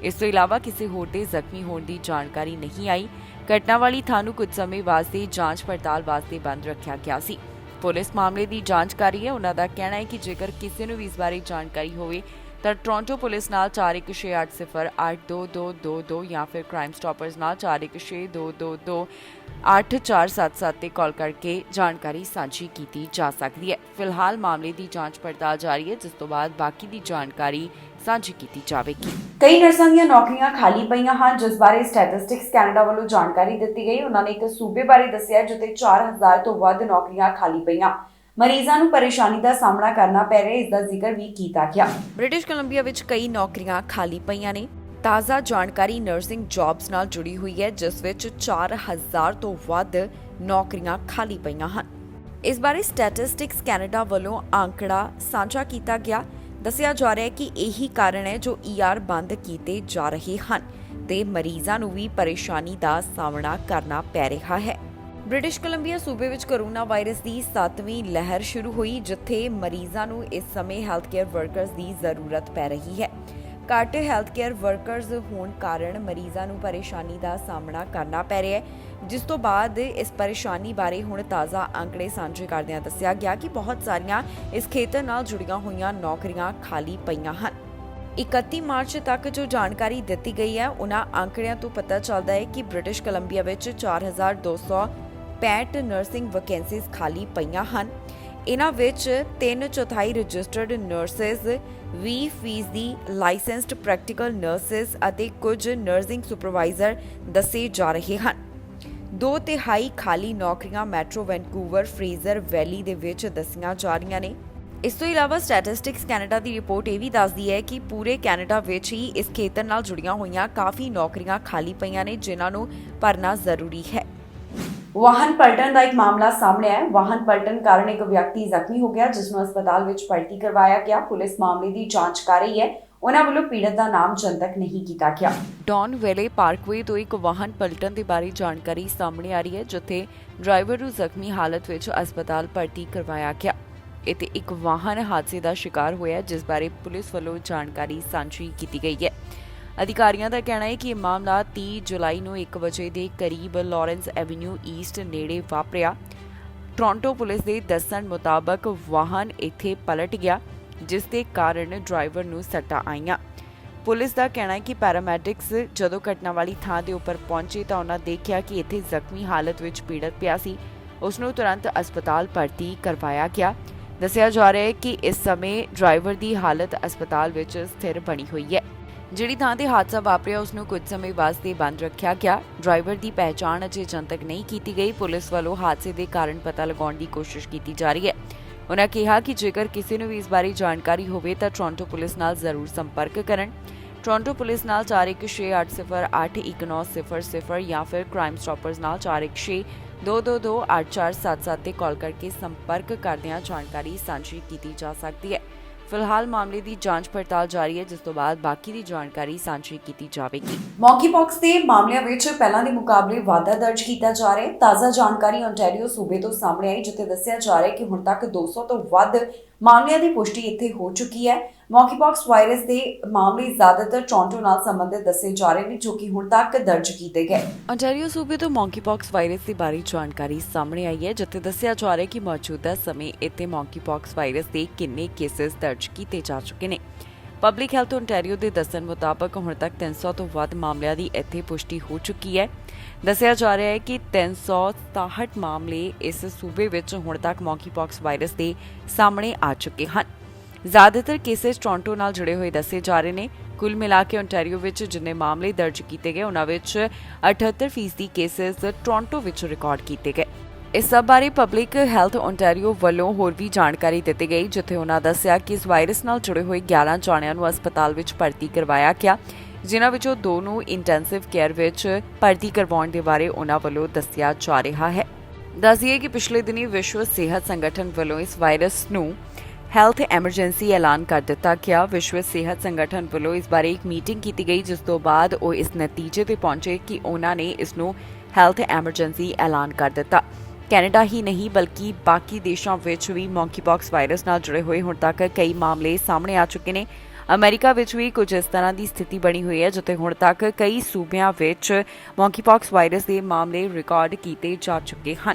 ਇਸ ਤੋਂ ਇਲਾਵਾ ਕਿਸੇ ਹੋਰ ਦੇ ਜ਼ਖਮੀ ਹੋਣ ਦੀ ਜਾਣਕਾਰੀ ਨਹੀਂ ਆਈ। ਘਟਨਾ ਵਾਲੀ ਥਾਂ ਨੂੰ ਕੁਝ ਸਮੇਂ ਵਾਸਤੇ ਜਾਂਚ ਪੜਤਾਲ ਵਾਸਤੇ ਬੰਦ ਰੱਖਿਆ ਗਿਆ ਸੀ। ਪੁਲਿਸ ਮਾਮਲੇ ਦੀ ਜਾਂਚ ਕਰ ਰਹੀ ਹੈ। ਉਹਨਾਂ ਦਾ ਕਹਿਣਾ ਹੈ ਕਿ ਜੇਕਰ ਕਿਸੇ ਨੂੰ ਵੀ ਇਸ ਬਾਰੇ ਜਾਣਕਾਰੀ ਹੋਵੇ ਤਾਂ ਟੋਰਾਂਟੋ ਪੁਲਿਸ ਨਾਲ 4168082222 ਜਾਂ ਫਿਰ ਕ੍ਰਾਈਮ ਸਟਾਪਰਸ ਨਾਲ 4162228477 ਤੇ ਕਾਲ ਕਰਕੇ ਜਾਣਕਾਰੀ ਸਾਂਝੀ ਕੀਤੀ ਜਾ ਸਕਦੀ ਹੈ। ਫਿਲਹਾਲ ਮਾਮਲੇ ਦੀ ਜਾਂਚ ਪੜਤਾਲ ਜਾਰੀ ਹੈ, ਜਿਸ ਤੋਂ ਬਾਅਦ ਬਾਕੀ ਦੀ ਜਾਣਕਾਰੀ ਸਾਂਝੀ ਕੀਤੀ ਜਾਵੇਗੀ। ਕਈ ਨਰਸਾਂ ਦੀਆਂ ਨੌਕਰੀਆਂ ਖਾਲੀ ਪਈਆਂ ਹਨ, ਜਿਸ ਬਾਰੇ ਸਟੈਟਿਸਟਿਕਸ ਕੈਨੇਡਾ ਵੱਲੋਂ ਜਾਣਕਾਰੀ ਦਿੱਤੀ ਗਈ। ਉਹਨਾਂ ਨੇ ਇੱਕ ਸੂਬੇ ਬਾਰੇ ਦੱਸਿਆ ਜਿੱਥੇ 4000 ਤੋਂ ਵੱਧ ਨੌਕਰੀਆਂ ਖਾਲੀ ਪਈਆਂ। ਮਰੀਜ਼ਾਂ ਨੂੰ ਪਰੇਸ਼ਾਨੀ ਦਾ ਸਾਹਮਣਾ ਕਰਨਾ ਪੈ ਰਿਹਾ, ਇਸ ਦਾ ਜ਼ਿਕਰ ਵੀ ਕੀਤਾ ਗਿਆ। ਬ੍ਰਿਟਿਸ਼ ਕੋਲੰਬੀਆ ਵਿੱਚ ਕਈ ਨੌਕਰੀਆਂ ਖਾਲੀ ਪਈਆਂ ਨੇ। ਤਾਜ਼ਾ ਜਾਣਕਾਰੀ ਨਰਸਿੰਗ ਜੌਬਸ ਨਾਲ ਜੁੜੀ ਹੋਈ ਹੈ, ਜਿਸ ਵਿੱਚ 4000 ਤੋਂ ਵੱਧ ਨੌਕਰੀਆਂ ਖਾਲੀ ਪਈਆਂ ਹਨ। ਇਸ ਬਾਰੇ ਸਟੈਟਿਸਟਿਕਸ ਕੈਨੇਡਾ ਵੱਲੋਂ ਅੰਕੜਾ ਸਾਂਝਾ ਕੀਤਾ ਗਿਆ। ਦੱਸਿਆ ਜਾ ਰਿਹਾ ਹੈ ਕਿ ਇਹੀ ਕਾਰਨ ਹੈ ਜੋ ER ਬੰਦ ਕੀਤੇ ਜਾ ਰਹੇ ਹਨ ਤੇ ਮਰੀਜ਼ਾਂ ਨੂੰ ਵੀ ਪਰੇਸ਼ਾਨੀ ਦਾ ਸਾਹਮਣਾ ਕਰਨਾ ਪੈ ਰਿਹਾ ਹੈ। ਬ੍ਰਿਟਿਸ਼ ਕੋਲੰਬੀਆ ਸੂਬੇ ਵਿੱਚ ਕੋਰੋਨਾ ਵਾਇਰਸ ਦੀ 7ਵੀਂ ਲਹਿਰ ਸ਼ੁਰੂ ਹੋਈ, ਜਿੱਥੇ ਮਰੀਜ਼ਾਂ ਨੂੰ ਇਸ ਸਮੇਂ ਹੈਲਥ ਕੇਅਰ ਵਰਕਰਸ ਦੀ ਜ਼ਰੂਰਤ ਪੈ ਰਹੀ ਹੈ। ਘੱਟ ਹੈਲਥ ਕੇਅਰ ਵਰਕਰਸ ਹੋਣ ਕਾਰਨ ਮਰੀਜ਼ਾਂ ਨੂੰ ਪਰੇਸ਼ਾਨੀ ਦਾ ਸਾਹਮਣਾ ਕਰਨਾ ਪੈ ਰਿਹਾ ਹੈ, ਜਿਸ ਤੋਂ ਬਾਅਦ ਇਸ ਪਰੇਸ਼ਾਨੀ ਬਾਰੇ ਹੁਣ ਤਾਜ਼ਾ ਅੰਕੜੇ ਸਾਂਝੇ ਕਰਦਿਆਂ ਦੱਸਿਆ ਗਿਆ ਕਿ ਬਹੁਤ ਸਾਰੀਆਂ ਇਸ ਖੇਤਰ ਨਾਲ ਜੁੜੀਆਂ ਹੋਈਆਂ ਨੌਕਰੀਆਂ ਖਾਲੀ ਪਈਆਂ ਹਨ। 31 ਮਾਰਚ ਤੱਕ ਜੋ ਜਾਣਕਾਰੀ ਦਿੱਤੀ ਗਈ ਹੈ ਉਹਨਾਂ ਅੰਕੜਿਆਂ ਤੋਂ ਪਤਾ ਚੱਲਦਾ ਹੈ ਕਿ ਬ੍ਰਿਟਿਸ਼ ਕੋਲੰਬੀਆ ਵਿੱਚ 4265 ਨਰਸਿੰਗ ਵੈਕੈਂਸੀਜ਼ ਖਾਲੀ ਪਈਆਂ ਹਨ। ਇਹਨਾਂ ਵਿੱਚ 3/4 registered nurses, 20% licensed practical nurses ਅਤੇ ਕੁਝ ਨਰਸਿੰਗ ਸੁਪਰਵਾਈਜ਼ਰ ਦੱਸੇ ਜਾ ਰਹੇ ਹਨ। 2/3 ਖਾਲੀ ਨੌਕਰੀਆਂ ਮੈਟਰੋ ਵੈਨਕੂਵਰ ਫਰੇਜ਼ਰ ਵੈਲੀ ਦੇ ਵਿੱਚ ਦੱਸੀਆਂ ਜਾ ਰਹੀਆਂ ਨੇ। ਇਸ ਤੋਂ ਇਲਾਵਾ ਸਟੈਟਿਸਟਿਕਸ ਕੈਨੇਡਾ ਦੀ ਰਿਪੋਰਟ ਇਹ ਵੀ ਦੱਸਦੀ ਹੈ ਕਿ ਪੂਰੇ ਕੈਨੇਡਾ ਵਿੱਚ ਹੀ ਇਸ ਖੇਤਰ ਨਾਲ ਜੁੜੀਆਂ ਹੋਈਆਂ ਕਾਫੀ ਨੌਕਰੀਆਂ ਖਾਲੀ ਪਈਆਂ ਨੇ ਜਿਨ੍ਹਾਂ ਨੂੰ ਭਰਨਾ ਜ਼ਰੂਰੀ ਹੈ। ਵਾਹਨ ਪਲਟਣ ਦਾ ਇੱਕ ਮਾਮਲਾ ਸਾਹਮਣੇ ਆਇਆ। ਵਾਹਨ ਪਲਟਣ ਕਾਰਨ ਇੱਕ ਵਿਅਕਤੀ ਜ਼ਖਮੀ ਹੋ ਗਿਆ ਜਿਸ ਨੂੰ ਹਸਪਤਾਲ ਵਿੱਚ ਭਰਤੀ ਕਰਵਾਇਆ ਗਿਆ। ਪੁਲਿਸ ਮਾਮਲੇ ਦੀ ਜਾਂਚ ਕਰ ਰਹੀ ਹੈ। ਉਹਨਾਂ ਵੱਲੋਂ ਪੀੜਤ ਦਾ ਨਾਮ ਜਨਤਕ ਨਹੀਂ ਕੀਤਾ ਗਿਆ। ਡੌਨ ਵੈਲੇ ਪਾਰਕਵੇ ਤੋਂ ਇੱਕ ਵਾਹਨ ਪਲਟਣ ਦੇ ਬਾਰੇ ਜਾਣਕਾਰੀ ਸਾਹਮਣੇ ਆ ਰਹੀ ਹੈ ਜਿੱਥੇ ਡਰਾਈਵਰ ਨੂੰ ਜ਼ਖਮੀ ਹਾਲਤ ਵਿੱਚ ਹਸਪਤਾਲ ਭਰਤੀ ਕਰਵਾਇਆ ਗਿਆ। ਇੱਥੇ ਇੱਕ ਵਾਹਨ ਹਾਦਸੇ ਦਾ ਸ਼ਿਕਾਰ ਹੋਇਆ ਜਿਸ ਬਾਰੇ ਪੁਲਿਸ ਵੱਲੋਂ ਜਾਣਕਾਰੀ ਸਾਂਝੀ ਕੀਤੀ ਗਈ ਹੈ। ਅਧਿਕਾਰੀਆਂ ਦਾ ਕਹਿਣਾ ਹੈ ਕਿ ਇਹ ਮਾਮਲਾ 30 ਜੁਲਾਈ ਨੂੰ 1 ਵਜੇ ਦੇ ਕਰੀਬ ਲਾਰੈਂਸ ਐਵਨਿਊ ਈਸਟ ਨੇੜੇ ਵਾਪਰਿਆ। ਟੋਰਾਂਟੋ ਪੁਲਿਸ ਦੇ ਦੱਸਣ ਮੁਤਾਬਕ ਵਾਹਨ ਇੱਥੇ ਪਲਟ ਗਿਆ ਜਿਸ ਦੇ ਕਾਰਨ ਡਰਾਈਵਰ ਨੂੰ ਸੱਟਾਂ ਆਈਆਂ। ਪੁਲਿਸ ਦਾ ਕਹਿਣਾ ਹੈ ਕਿ ਪੈਰਾਮੈਡਿਕਸ ਜਦੋਂ ਘਟਨਾ ਵਾਲੀ ਥਾਂ ਦੇ ਉੱਪਰ ਪਹੁੰਚੇ ਤਾਂ ਉਹਨਾਂ ਦੇਖਿਆ ਕਿ ਇੱਥੇ ਜ਼ਖਮੀ ਹਾਲਤ ਵਿੱਚ ਪੀੜਤ ਪਿਆ ਸੀ। ਉਸ ਨੂੰ ਤੁਰੰਤ ਹਸਪਤਾਲ ਭਰਤੀ ਕਰਵਾਇਆ ਗਿਆ। ਦੱਸਿਆ ਜਾ ਰਿਹਾ ਹੈ ਕਿ ਇਸ ਸਮੇਂ ਡਰਾਈਵਰ ਦੀ ਹਾਲਤ ਹਸਪਤਾਲ ਵਿੱਚ ਸਥਿਰ ਬਣੀ ਹੋਈ ਹੈ। ਜਿਹੜੀ ਥਾਂ ਤੇ ਹਾਦਸਾ ਵਾਪਰਿਆ ਉਸ ਨੂੰ ਕੁਝ ਸਮੇਂ ਵਾਸਤੇ ਬੰਦ ਰੱਖਿਆ ਗਿਆ। ਡਰਾਈਵਰ ਦੀ ਪਹਿਚਾਣ ਅਜੇ ਜਨਤਕ ਨਹੀਂ ਕੀਤੀ ਗਈ। ਪੁਲਿਸ ਵੱਲੋਂ ਹਾਦਸੇ ਦੇ ਕਾਰਨ ਪਤਾ ਲਗਾਉਣ ਦੀ ਕੋਸ਼ਿਸ਼ ਕੀਤੀ ਜਾ ਰਹੀ ਹੈ। ਉਨ੍ਹਾਂ ਕਿਹਾ ਕਿ ਜੇਕਰ ਕਿਸੇ ਨੂੰ ਵੀ ਇਸ ਬਾਰੇ ਜਾਣਕਾਰੀ ਹੋਵੇ ਤਾਂ ਟੋਰਾਂਟੋ ਪੁਲਿਸ ਨਾਲ ਜ਼ਰੂਰ ਸੰਪਰਕ ਕਰਨ। ਟੋਰਾਂਟੋ ਪੁਲਿਸ ਨਾਲ 4168081900 ਜਾਂ ਫਿਰ ਕ੍ਰਾਈਮ ਸਟਾਪਰਸ ਨਾਲ 4162228477 ਤੇ ਕਾਲ ਕਰਕੇ ਸੰਪਰਕ ਕਰਦਿਆਂ ਜਾਣਕਾਰੀ ਸਾਂਝੀ ਕੀਤੀ ਜਾ ਸਕਦੀ ਹੈ। ਫਿਲਹਾਲ ਮਾਮਲੇ ਦੀ ਜਾਂਚ ਪੜਤਾਲ ਜਾਰੀ ਹੈ ਜਿਸ ਤੋਂ ਬਾਅਦ ਬਾਕੀ ਦੀ ਜਾਣਕਾਰੀ ਸਾਂਝੀ ਕੀਤੀ ਜਾਵੇਗੀ। ਮੌਂਕੀਪੌਕਸ ਦੇ ਮਾਮਲਿਆਂ ਵਿੱਚ ਪਹਿਲਾਂ ਦੇ ਮੁਕਾਬਲੇ ਵਾਧਾ ਦਰਜ ਕੀਤਾ ਜਾ ਰਿਹਾ ਹੈ। ਤਾਜ਼ਾ ਜਾਣਕਾਰੀ ਓਨਟਾਰੀਓ ਸੂਬੇ ਤੋਂ ਸਾਹਮਣੇ ਆਈ ਜਿੱਥੇ ਦੱਸਿਆ ਜਾ ਰਿਹਾ ਹੈ ਕਿ ਹੁਣ ਤੱਕ 200 ਤੋਂ ਵੱਧ ਮਾਮਲਿਆਂ ਦੀ ਪੁਸ਼ਟੀ ਇੱਥੇ ਹੋ ਚੁੱਕੀ ਹੈ। ਮੌਂਕੀਪੌਕਸ ਵਾਇਰਸ ਦੇ ਮਾਮਲੇ ਜ਼ਿਆਦਾਤਰ ਟੋਰਾਂਟੋ ਨਾਲ ਸੰਬੰਧਿਤ ਦੱਸੇ ਜਾ ਰਹੇ ਨੇ ਜੋ ਕਿ ਹੁਣ ਤੱਕ ਦਰਜ ਕੀਤੇ ਗਏ। ਓਨਟਾਰੀਓ ਸੂਬੇ ਤੋਂ ਮੌਂਕੀਪੌਕਸ ਵਾਇਰਸ ਦੇ ਬਾਰੇ ਜਾਣਕਾਰੀ ਸਾਹਮਣੇ ਆਈ ਹੈ ਜਿੱਥੇ ਦੱਸਿਆ ਜਾ ਰਿਹਾ ਹੈ ਕਿ ਮੌਜੂਦਾ ਸਮੇਂ ਇੱਥੇ ਮੌਂਕੀਪੌਕਸ ਵਾਇਰਸ ਦੇ ਕਿੰਨੇ ਕੇਸਿਸ ਦਰਜ ਕੀਤੇ ਜਾ ਚੁੱਕੇ ਨੇ। ਪਬਲਿਕ ਹੈਲਥ ਓਨਟਾਰੀਓ ਦੇ ਦੱਸਣ ਮੁਤਾਬਕ ਹੁਣ ਤੱਕ 300 ਤੋਂ ਵੱਧ ਮਾਮਲਿਆਂ ਦੀ ਇੱਥੇ ਪੁਸ਼ਟੀ ਹੋ ਚੁੱਕੀ ਹੈ। ਦੱਸਿਆ ਜਾ ਰਿਹਾ ਹੈ ਕਿ 367 ਮਾਮਲੇ ਇਸ ਸੂਬੇ ਵਿੱਚ ਹੁਣ ਤੱਕ ਮੌਂਕੀਪੌਕਸ ਵਾਇਰਸ ਦੇ ਸਾਹਮਣੇ ਆ ਚੁੱਕੇ ਹਨ। ਜ਼ਿਆਦਾਤਰ ਕੇਸਿਸ ਟੋਰਾਂਟੋ ਨਾਲ ਜੁੜੇ ਹੋਏ ਦੱਸੇ ਜਾ ਰਹੇ ਨੇ। ਕੁੱਲ ਮਿਲਾ ਕੇ ਓਨਟਾਰੀਓ ਵਿੱਚ ਜਿੰਨੇ ਮਾਮਲੇ ਦਰਜ ਕੀਤੇ ਗਏ ਉਹਨਾਂ ਵਿੱਚ 78% ਕੇਸਿਸ ਟੋਰਾਂਟੋ ਵਿੱਚ ਰਿਕਾਰਡ ਕੀਤੇ ਗਏ। ਇਸ ਸਭ ਬਾਰੇ ਪਬਲਿਕ ਹੈਲਥ ਓਨਟਾਰੀਓ ਵੱਲੋਂ ਹੋਰ ਵੀ ਜਾਣਕਾਰੀ ਦਿੱਤੀ ਗਈ ਜਿੱਥੇ ਉਹਨਾਂ ਦੱਸਿਆ ਕਿ ਇਸ ਵਾਇਰਸ ਨਾਲ ਜੁੜੇ ਹੋਏ 11 ਜਣਿਆਂ ਨੂੰ ਹਸਪਤਾਲ ਵਿੱਚ ਭਰਤੀ ਕਰਵਾਇਆ ਗਿਆ ਜਿਨ੍ਹਾਂ ਵਿੱਚੋਂ 2 ਨੂੰ ਇੰਟੈਂਸਿਵ ਕੇਅਰ ਵਿੱਚ ਭਰਤੀ ਕਰਵਾਉਣ ਦੇ ਬਾਰੇ ਉਹਨਾਂ ਵੱਲੋਂ ਦੱਸਿਆ ਜਾ ਰਿਹਾ ਹੈ। ਦੱਸੀਏ ਕਿ ਪਿਛਲੇ ਦਿਨੀ ਵਿਸ਼ਵ ਸਿਹਤ ਸੰਗਠਨ ਵੱਲੋਂ ਇਸ ਵਾਇਰਸ ਨੂੰ ਹੈਲਥ ਐਮਰਜੈਂਸੀ ਐਲਾਨ ਕਰ ਦਿੱਤਾ ਗਿਆ। ਵਿਸ਼ਵ ਸਿਹਤ ਸੰਗਠਨ ਵੱਲੋਂ ਇਸ ਬਾਰੇ ਇੱਕ ਮੀਟਿੰਗ ਕੀਤੀ ਗਈ ਜਿਸ ਤੋਂ ਬਾਅਦ ਉਹ ਇਸ ਨਤੀਜੇ ਤੇ ਪਹੁੰਚੇ ਕਿ ਉਹਨਾਂ ਨੇ ਇਸ ਨੂੰ ਹੈਲਥ ਐਮਰਜੈਂਸੀ ਐਲਾਨ ਕਰ ਦਿੱਤਾ। ਕੈਨੇਡਾ ਹੀ ਨਹੀਂ ਬਲਕਿ ਬਾਕੀ ਦੇਸ਼ਾਂ ਵਿੱਚ ਵੀ ਮੌਂਕੀਪੌਕਸ ਵਾਇਰਸ ਨਾਲ ਜੁੜੇ ਹੋਏ ਹੁਣ ਤੱਕ ਕਈ ਮਾਮਲੇ ਸਾਹਮਣੇ ਆ ਚੁੱਕੇ ਨੇ। ਅਮਰੀਕਾ ਵਿੱਚ ਵੀ ਕੁਝ ਇਸ ਤਰ੍ਹਾਂ ਦੀ ਸਥਿਤੀ ਬਣੀ ਹੋਈ ਹੈ ਜਿੱਥੇ ਹੁਣ ਤੱਕ ਕਈ ਸੂਬਿਆਂ ਵਿੱਚ ਮੌਂਕੀਪੌਕਸ ਵਾਇਰਸ ਦੇ ਮਾਮਲੇ ਰਿਕਾਰਡ ਕੀਤੇ ਜਾ ਚੁੱਕੇ ਹਨ।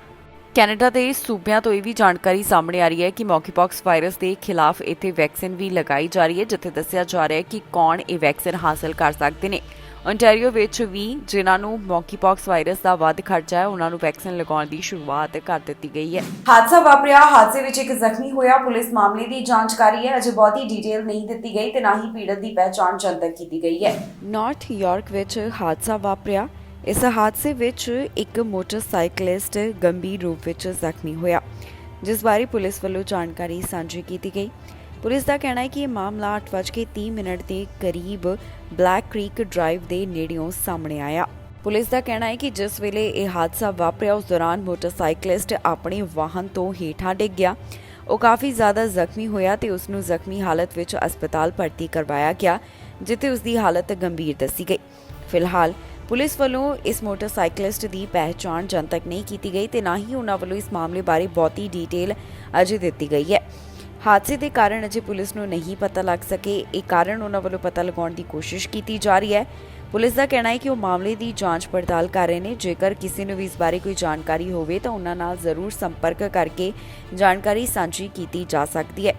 ਕੈਨੇਡਾ ਦੇ ਸੂਬਿਆਂ ਤੋਂ ਇਹ ਵੀ ਜਾਣਕਾਰੀ ਸਾਹਮਣੇ ਆ ਰਹੀ ਹੈ ਕਿ ਮੌਂਕੀਪੌਕਸ ਵਾਇਰਸ ਦੇ ਖਿਲਾਫ ਇੱਥੇ ਵੈਕਸੀਨ ਵੀ ਲਗਾਈ ਜਾ ਰਹੀ ਹੈ ਜਿੱਥੇ ਦੱਸਿਆ ਜਾ ਰਿਹਾ ਹੈ ਕਿ ਕੌਣ ਇਹ ਵੈਕਸੀਨ ਹਾਸਲ ਕਰ ਸਕਦੇ ਨੇ। ਓਨਟਾਰੀਓ ਵਿੱਚ ਵੀ ਜਿਨ੍ਹਾਂ ਨੂੰ ਮੌਂਕੀਪੌਕਸ ਵਾਇਰਸ ਦਾ ਵੱਧ ਖਰਚਾ ਹੈ ਉਹਨਾਂ ਨੂੰ ਵੈਕਸੀਨ ਲਗਾਉਣ ਦੀ ਸ਼ੁਰੂਆਤ ਕਰ ਦਿੱਤੀ ਗਈ ਹੈ। ਹਾਦਸਾ ਵਾਪਰਿਆ। ਹਾਦਸੇ ਵਿੱਚ ਇੱਕ ਜ਼ਖਮੀ ਹੋਇਆ। ਪੁਲਿਸ ਮਾਮਲੇ ਦੀ ਜਾਂਚ ਕਰ ਰਹੀ ਹੈ। ਅਜੇ ਬਹੁਤੀ ਡਿਟੇਲ ਨਹੀਂ ਦਿੱਤੀ ਗਈ ਤੇ ਨਾ ਹੀ ਪੀੜਤ ਦੀ ਪਹਿਚਾਣ ਜਨਤਕ ਕੀਤੀ ਗਈ ਹੈ। ਨਾਰਥ ਯਾਰਕ ਵਿੱਚ ਹਾਦਸਾ ਵਾਪਰਿਆ। ਇਸ ਹਾਦਸੇ ਵਿੱਚ ਇੱਕ ਮੋਟਰਸਾਈਕਲਿਸਟ ਗੰਭੀਰ ਰੂਪ ਵਿੱਚ ਜ਼ਖਮੀ ਹੋਇਆ ਜਿਸ ਬਾਰੇ ਪੁਲਿਸ ਵੱਲੋਂ ਜਾਣਕਾਰੀ ਸਾਂਝੀ ਕੀਤੀ ਗਈ। ਪੁਲਿਸ ਦਾ ਕਹਿਣਾ ਹੈ ਕਿ ਇਹ ਮਾਮਲਾ 8:30 ਦੇ ਕਰੀਬ ਬਲੈਕ ਕ੍ਰੀਕ ਡਰਾਈਵ ਦੇ ਨੇੜਿਓਂ ਸਾਹਮਣੇ ਆਇਆ। ਪੁਲਿਸ ਦਾ ਕਹਿਣਾ ਹੈ ਕਿ ਜਿਸ ਵੇਲੇ ਇਹ ਹਾਦਸਾ ਵਾਪਰਿਆ ਉਸ ਦੌਰਾਨ ਮੋਟਰਸਾਈਕਲਿਸਟ ਆਪਣੇ ਵਾਹਨ ਤੋਂ ਹੇਠਾਂ ਡਿੱਗ ਗਿਆ। ਉਹ ਕਾਫੀ ਜ਼ਿਆਦਾ ਜ਼ਖਮੀ ਹੋਇਆ ਤੇ ਉਸ ਨੂੰ ਜ਼ਖਮੀ ਹਾਲਤ ਵਿੱਚ ਹਸਪਤਾਲ ਭਰਤੀ ਕਰਵਾਇਆ ਗਿਆ ਜਿੱਥੇ ਉਸ ਦੀ ਹਾਲਤ ਗੰਭੀਰ ਦੱਸੀ ਗਈ। ਫਿਲਹਾਲ ਪੁਲਿਸ ਵੱਲੋਂ ਇਸ ਮੋਟਰਸਾਈਕਲਿਸਟ ਦੀ ਪਹਿਚਾਣ ਜਨਤਕ ਨਹੀਂ ਕੀਤੀ ਗਈ ਤੇ ਨਾ ਹੀ ਉਹਨਾਂ ਵੱਲੋਂ ਇਸ ਮਾਮਲੇ ਬਾਰੇ ਬਹੁਤੀ ਡਿਟੇਲ ਅਜੇ ਦਿੱਤੀ ਗਈ ਹੈ। ਹਾਦਸੇ ਦੇ ਕਾਰਨ ਅਜੇ ਪੁਲਿਸ ਨੂੰ ਨਹੀਂ ਪਤਾ ਲੱਗ ਸਕੇ। ਇਹ ਕਾਰਨ ਉਹਨਾਂ ਵੱਲੋਂ ਪਤਾ ਲਗਾਉਣ ਦੀ ਕੋਸ਼ਿਸ਼ ਕੀਤੀ ਜਾ ਰਹੀ ਹੈ। ਪੁਲਿਸ ਦਾ ਕਹਿਣਾ ਹੈ ਕਿ ਉਹ ਮਾਮਲੇ ਦੀ ਜਾਂਚ ਪੜਤਾਲ ਕਰ ਰਹੇ ਨੇ। ਜੇਕਰ ਕਿਸੇ ਨੂੰ ਵੀ ਇਸ ਬਾਰੇ ਕੋਈ ਜਾਣਕਾਰੀ ਹੋਵੇ ਤਾਂ ਉਹਨਾਂ ਨਾਲ ਜ਼ਰੂਰ ਸੰਪਰਕ ਕਰਕੇ ਜਾਣਕਾਰੀ ਸਾਂਝੀ ਕੀਤੀ ਜਾ ਸਕਦੀ ਹੈ।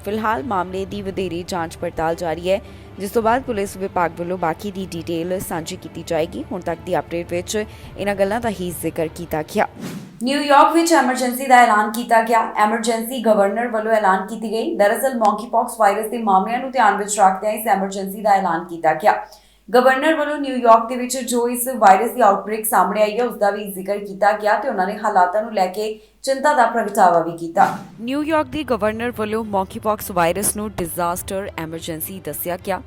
ਫਿਲਹਾਲ ਮਾਮਲੇ ਦੀ ਵਧੇਰੇ ਜਾਂਚ ਪੜਤਾਲ ਜਾਰੀ ਹੈ, ਜਿਸ ਤੋਂ ਬਾਅਦ ਪੁਲਿਸ ਵਿਭਾਗ ਵੱਲੋਂ ਬਾਕੀ ਦੀ ਡਿਟੇਲ ਸਾਂਝੀ ਕੀਤੀ ਜਾਏਗੀ। ਹੁਣ ਤੱਕ ਦੀ ਅਪਡੇਟ ਵਿੱਚ ਇਹਨਾਂ ਗੱਲਾਂ ਦਾ ਹੀ ਜ਼ਿਕਰ ਕੀਤਾ ਗਿਆ। ਨਿਊਯਾਰਕ ਵਿੱਚ ਐਮਰਜੈਂਸੀ ਦਾ ਐਲਾਨ ਕੀਤਾ ਗਿਆ। ਐਮਰਜੈਂਸੀ ਗਵਰਨਰ ਵੱਲੋਂ ਐਲਾਨ ਕੀਤੀ ਗਈ। ਦਰਅਸਲ ਮੌਂਕੀਪੌਕਸ ਵਾਇਰਸ ਦੇ ਮਾਮਲਿਆਂ ਨੂੰ ਧਿਆਨ ਵਿੱਚ ਰੱਖਦਿਆਂ ਇਸ ਐਮਰਜੈਂਸੀ ਦਾ ਐਲਾਨ ਕੀਤਾ ਗਿਆ। ਗਵਰਨਰ ਵੱਲੋਂ ਨਿਊਯਾਰਕ ਦੇ ਵਿੱਚ ਜੋ ਇਸ ਵਾਇਰਸ ਦੀ ਆਊਟਬ੍ਰੇਕ ਸਾਹਮਣੇ ਆਈ ਹੈ ਉਸ ਦਾ ਵੀ ਜ਼ਿਕਰ ਕੀਤਾ ਗਿਆ ਤੇ ਉਹਨਾਂ ਨੇ ਹਾਲਾਤਾਂ ਨੂੰ ਲੈ ਕੇ ਚਿੰਤਾ ਦਾ ਪ੍ਰਗਟਾਵਾ ਵੀ ਕੀਤਾ। ਨਿਊਯਾਰਕ ਦੀ ਗਵਰਨਰ ਵੱਲੋਂ ਮੌਂਕੀਪੌਕਸ ਵਾਇਰਸ ਨੂੰ ਡਿਜ਼ਾਸਟਰ ਐਮਰਜੈਂਸੀ ਦੱਸਿਆ ਗਿਆ।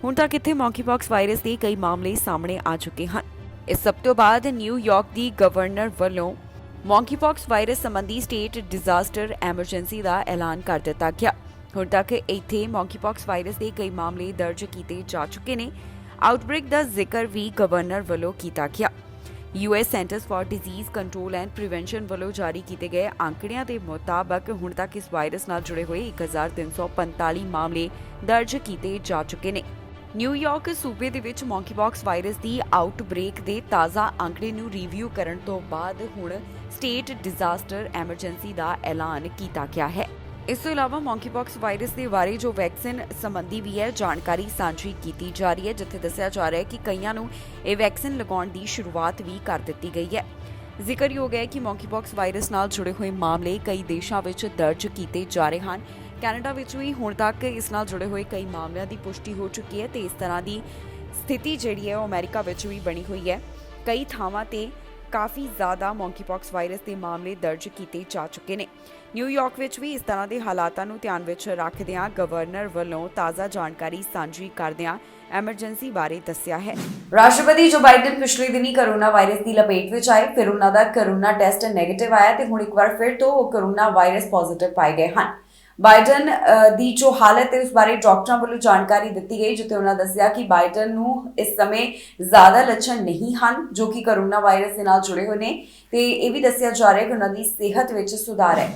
ਹੁਣ ਤੱਕ ਇੱਥੇ ਮੌਂਕੀਪੌਕਸ ਵਾਇਰਸ ਦੇ ਕਈ ਮਾਮਲੇ ਸਾਹਮਣੇ ਆ ਚੁੱਕੇ ਹਨ। ਇਸ ਸਭ ਤੋਂ ਬਾਅਦ ਨਿਊਯਾਰਕ ਦੀ ਗਵਰਨਰ ਵੱਲੋਂ ਮੌਂਕੀਪੌਕਸ ਵਾਇਰਸ ਸੰਬੰਧੀ ਸਟੇਟ ਡਿਜ਼ਾਸਟਰ ਐਮਰਜੈਂਸੀ ਦਾ ਐਲਾਨ ਕਰ ਦਿੱਤਾ ਗਿਆ। ਹੁਣ ਤੱਕ ਇੱਥੇ ਮੌਂਕੀਪੌਕਸ ਵਾਇਰਸ ਦੇ ਕਈ ਮਾਮਲੇ ਦਰਜ ਕੀਤੇ ਜਾ ਚੁੱਕੇ ਨੇ। ਆਊਟਬ੍ਰੇਕ ਦਾ ਜ਼ਿਕਰ ਵੀ ਗਵਰਨਰ ਵੱਲੋਂ ਕੀਤਾ ਗਿਆ। US centers for disease control and prevention ਵੱਲੋਂ ਜਾਰੀ ਕੀਤੇ ਗਏ ਅੰਕੜਿਆਂ ਦੇ ਮੁਤਾਬਕ ਹੁਣ ਤੱਕ ਇਸ ਵਾਇਰਸ ਨਾਲ ਜੁੜੇ ਹੋਏ 1345 ਮਾਮਲੇ ਦਰਜ ਕੀਤੇ ਜਾ ਚੁੱਕੇ ਨੇ। ਨਿਊਯਾਰਕ ਸੂਬੇ ਦੇ ਵਿੱਚ ਮੌਂਕੀਪੌਕਸ ਵਾਇਰਸ ਦੀ ਆਊਟਬ੍ਰੇਕ ਦੇ ਤਾਜ਼ਾ ਅੰਕੜੇ ਨੂੰ ਰਿਵਿਊ ਕਰਨ ਤੋਂ ਬਾਅਦ ਹੁਣ ਸਟੇਟ ਡਿਜ਼ਾਸਟਰ ਐਮਰਜੈਂਸੀ ਦਾ ਐਲਾਨ ਕੀਤਾ ਗਿਆ ਹੈ। ਇਸ ਤੋਂ ਇਲਾਵਾ ਮੌਂਕੀਪੌਕਸ ਵਾਇਰਸ ਦੇ ਬਾਰੇ ਜੋ ਵੈਕਸੀਨ ਸੰਬੰਧੀ ਵੀ ਹੈ ਜਾਣਕਾਰੀ ਸਾਂਝੀ ਕੀਤੀ ਜਾ ਰਹੀ ਹੈ, ਜਿੱਥੇ ਦੱਸਿਆ ਜਾ ਰਿਹਾ ਹੈ ਕਿ ਕਈਆਂ ਨੂੰ ਇਹ ਵੈਕਸੀਨ ਲਗਾਉਣ ਦੀ ਸ਼ੁਰੂਆਤ ਵੀ ਕਰ ਦਿੱਤੀ ਗਈ ਹੈ। ਜ਼ਿਕਰਯੋਗ ਹੈ ਕਿ ਮੌਂਕੀਪੌਕਸ ਵਾਇਰਸ ਨਾਲ ਜੁੜੇ ਹੋਏ ਮਾਮਲੇ ਕਈ ਦੇਸ਼ਾਂ ਵਿੱਚ ਦਰਜ ਕੀਤੇ ਜਾ ਰਹੇ ਹਨ। ਕੈਨੇਡਾ ਵਿੱਚ ਵੀ ਹੁਣ ਤੱਕ ਇਸ ਨਾਲ ਜੁੜੇ ਹੋਏ ਕਈ ਮਾਮਲਿਆਂ ਦੀ ਪੁਸ਼ਟੀ ਹੋ ਚੁੱਕੀ ਹੈ ਤੇ ਇਸ ਤਰ੍ਹਾਂ ਦੀ ਸਥਿਤੀ ਜਿਹੜੀ ਹੈ ਉਹ ਅਮਰੀਕਾ ਵਿੱਚ ਵੀ ਬਣੀ ਹੋਈ ਹੈ। ਕਈ ਥਾਵਾਂ ਤੇ ਕਾਫੀ ਜ਼ਿਆਦਾ ਮੌਂਕੀਪੌਕਸ ਵਾਇਰਸ ਦੇ ਮਾਮਲੇ ਦਰਜ ਕੀਤੇ ਜਾ ਚੁੱਕੇ ਨੇ। ਨਿਊਯਾਰਕ ਵਿੱਚ ਵੀ ਇਸ ਤਰ੍ਹਾਂ ਦੇ ਹਾਲਾਤਾਂ ਨੂੰ ਧਿਆਨ ਵਿੱਚ ਰੱਖਦਿਆਂ ਗਵਰਨਰ ਵੱਲੋਂ ਤਾਜ਼ਾ ਜਾਣਕਾਰੀ ਸਾਂਝੀ ਕਰਦਿਆਂ ਐਮਰਜੈਂਸੀ ਬਾਰੇ ਦੱਸਿਆ ਹੈ। ਰਾਸ਼ਟਰਪਤੀ ਜੋ ਬਾਈਡਨ ਪਿਛਲੇ ਦਿਨੀ ਕੋਰੋਨਾ ਵਾਇਰਸ ਦੀ ਲਪੇਟ ਵਿੱਚ ਆਏ, ਫਿਰ ਉਹਨਾਂ ਦਾ ਕੋਰੋਨਾ ਟੈਸਟ ਨੈਗੇਟਿਵ ਆਇਆ ਤੇ ਹੁਣ ਇੱਕ ਵਾਰ ਫਿਰ ਤੋਂ ਉਹ ਕੋਰੋਨਾ ਵਾਇਰਸ ਪੋਜ਼ਿਟਿਵ ਪਾਏ ਗਏ ਹਨ। ਬਾਈਡਨ ਦੀ ਜੋ ਹਾਲਤ ਹੈ ਉਸ ਬਾਰੇ ਡਾਕਟਰਾਂ ਵੱਲੋਂ ਜਾਣਕਾਰੀ ਦਿੱਤੀ ਗਈ, ਜਿੱਥੇ ਉਹਨਾਂ ਦੱਸਿਆ ਕਿ ਬਾਈਡਨ ਨੂੰ ਇਸ ਸਮੇਂ ਜ਼ਿਆਦਾ ਲੱਛਣ ਨਹੀਂ ਹਨ ਜੋ ਕਿ ਕੋਰੋਨਾ ਵਾਇਰਸ ਦੇ ਨਾਲ ਜੁੜੇ ਹੋਏ ਨੇ ਤੇ ਇਹ ਵੀ ਦੱਸਿਆ ਜਾ ਰਿਹਾ ਹੈ ਕਿ ਉਹਨਾਂ ਦੀ ਸਿਹਤ ਵਿੱਚ ਸੁਧਾਰ ਹੈ।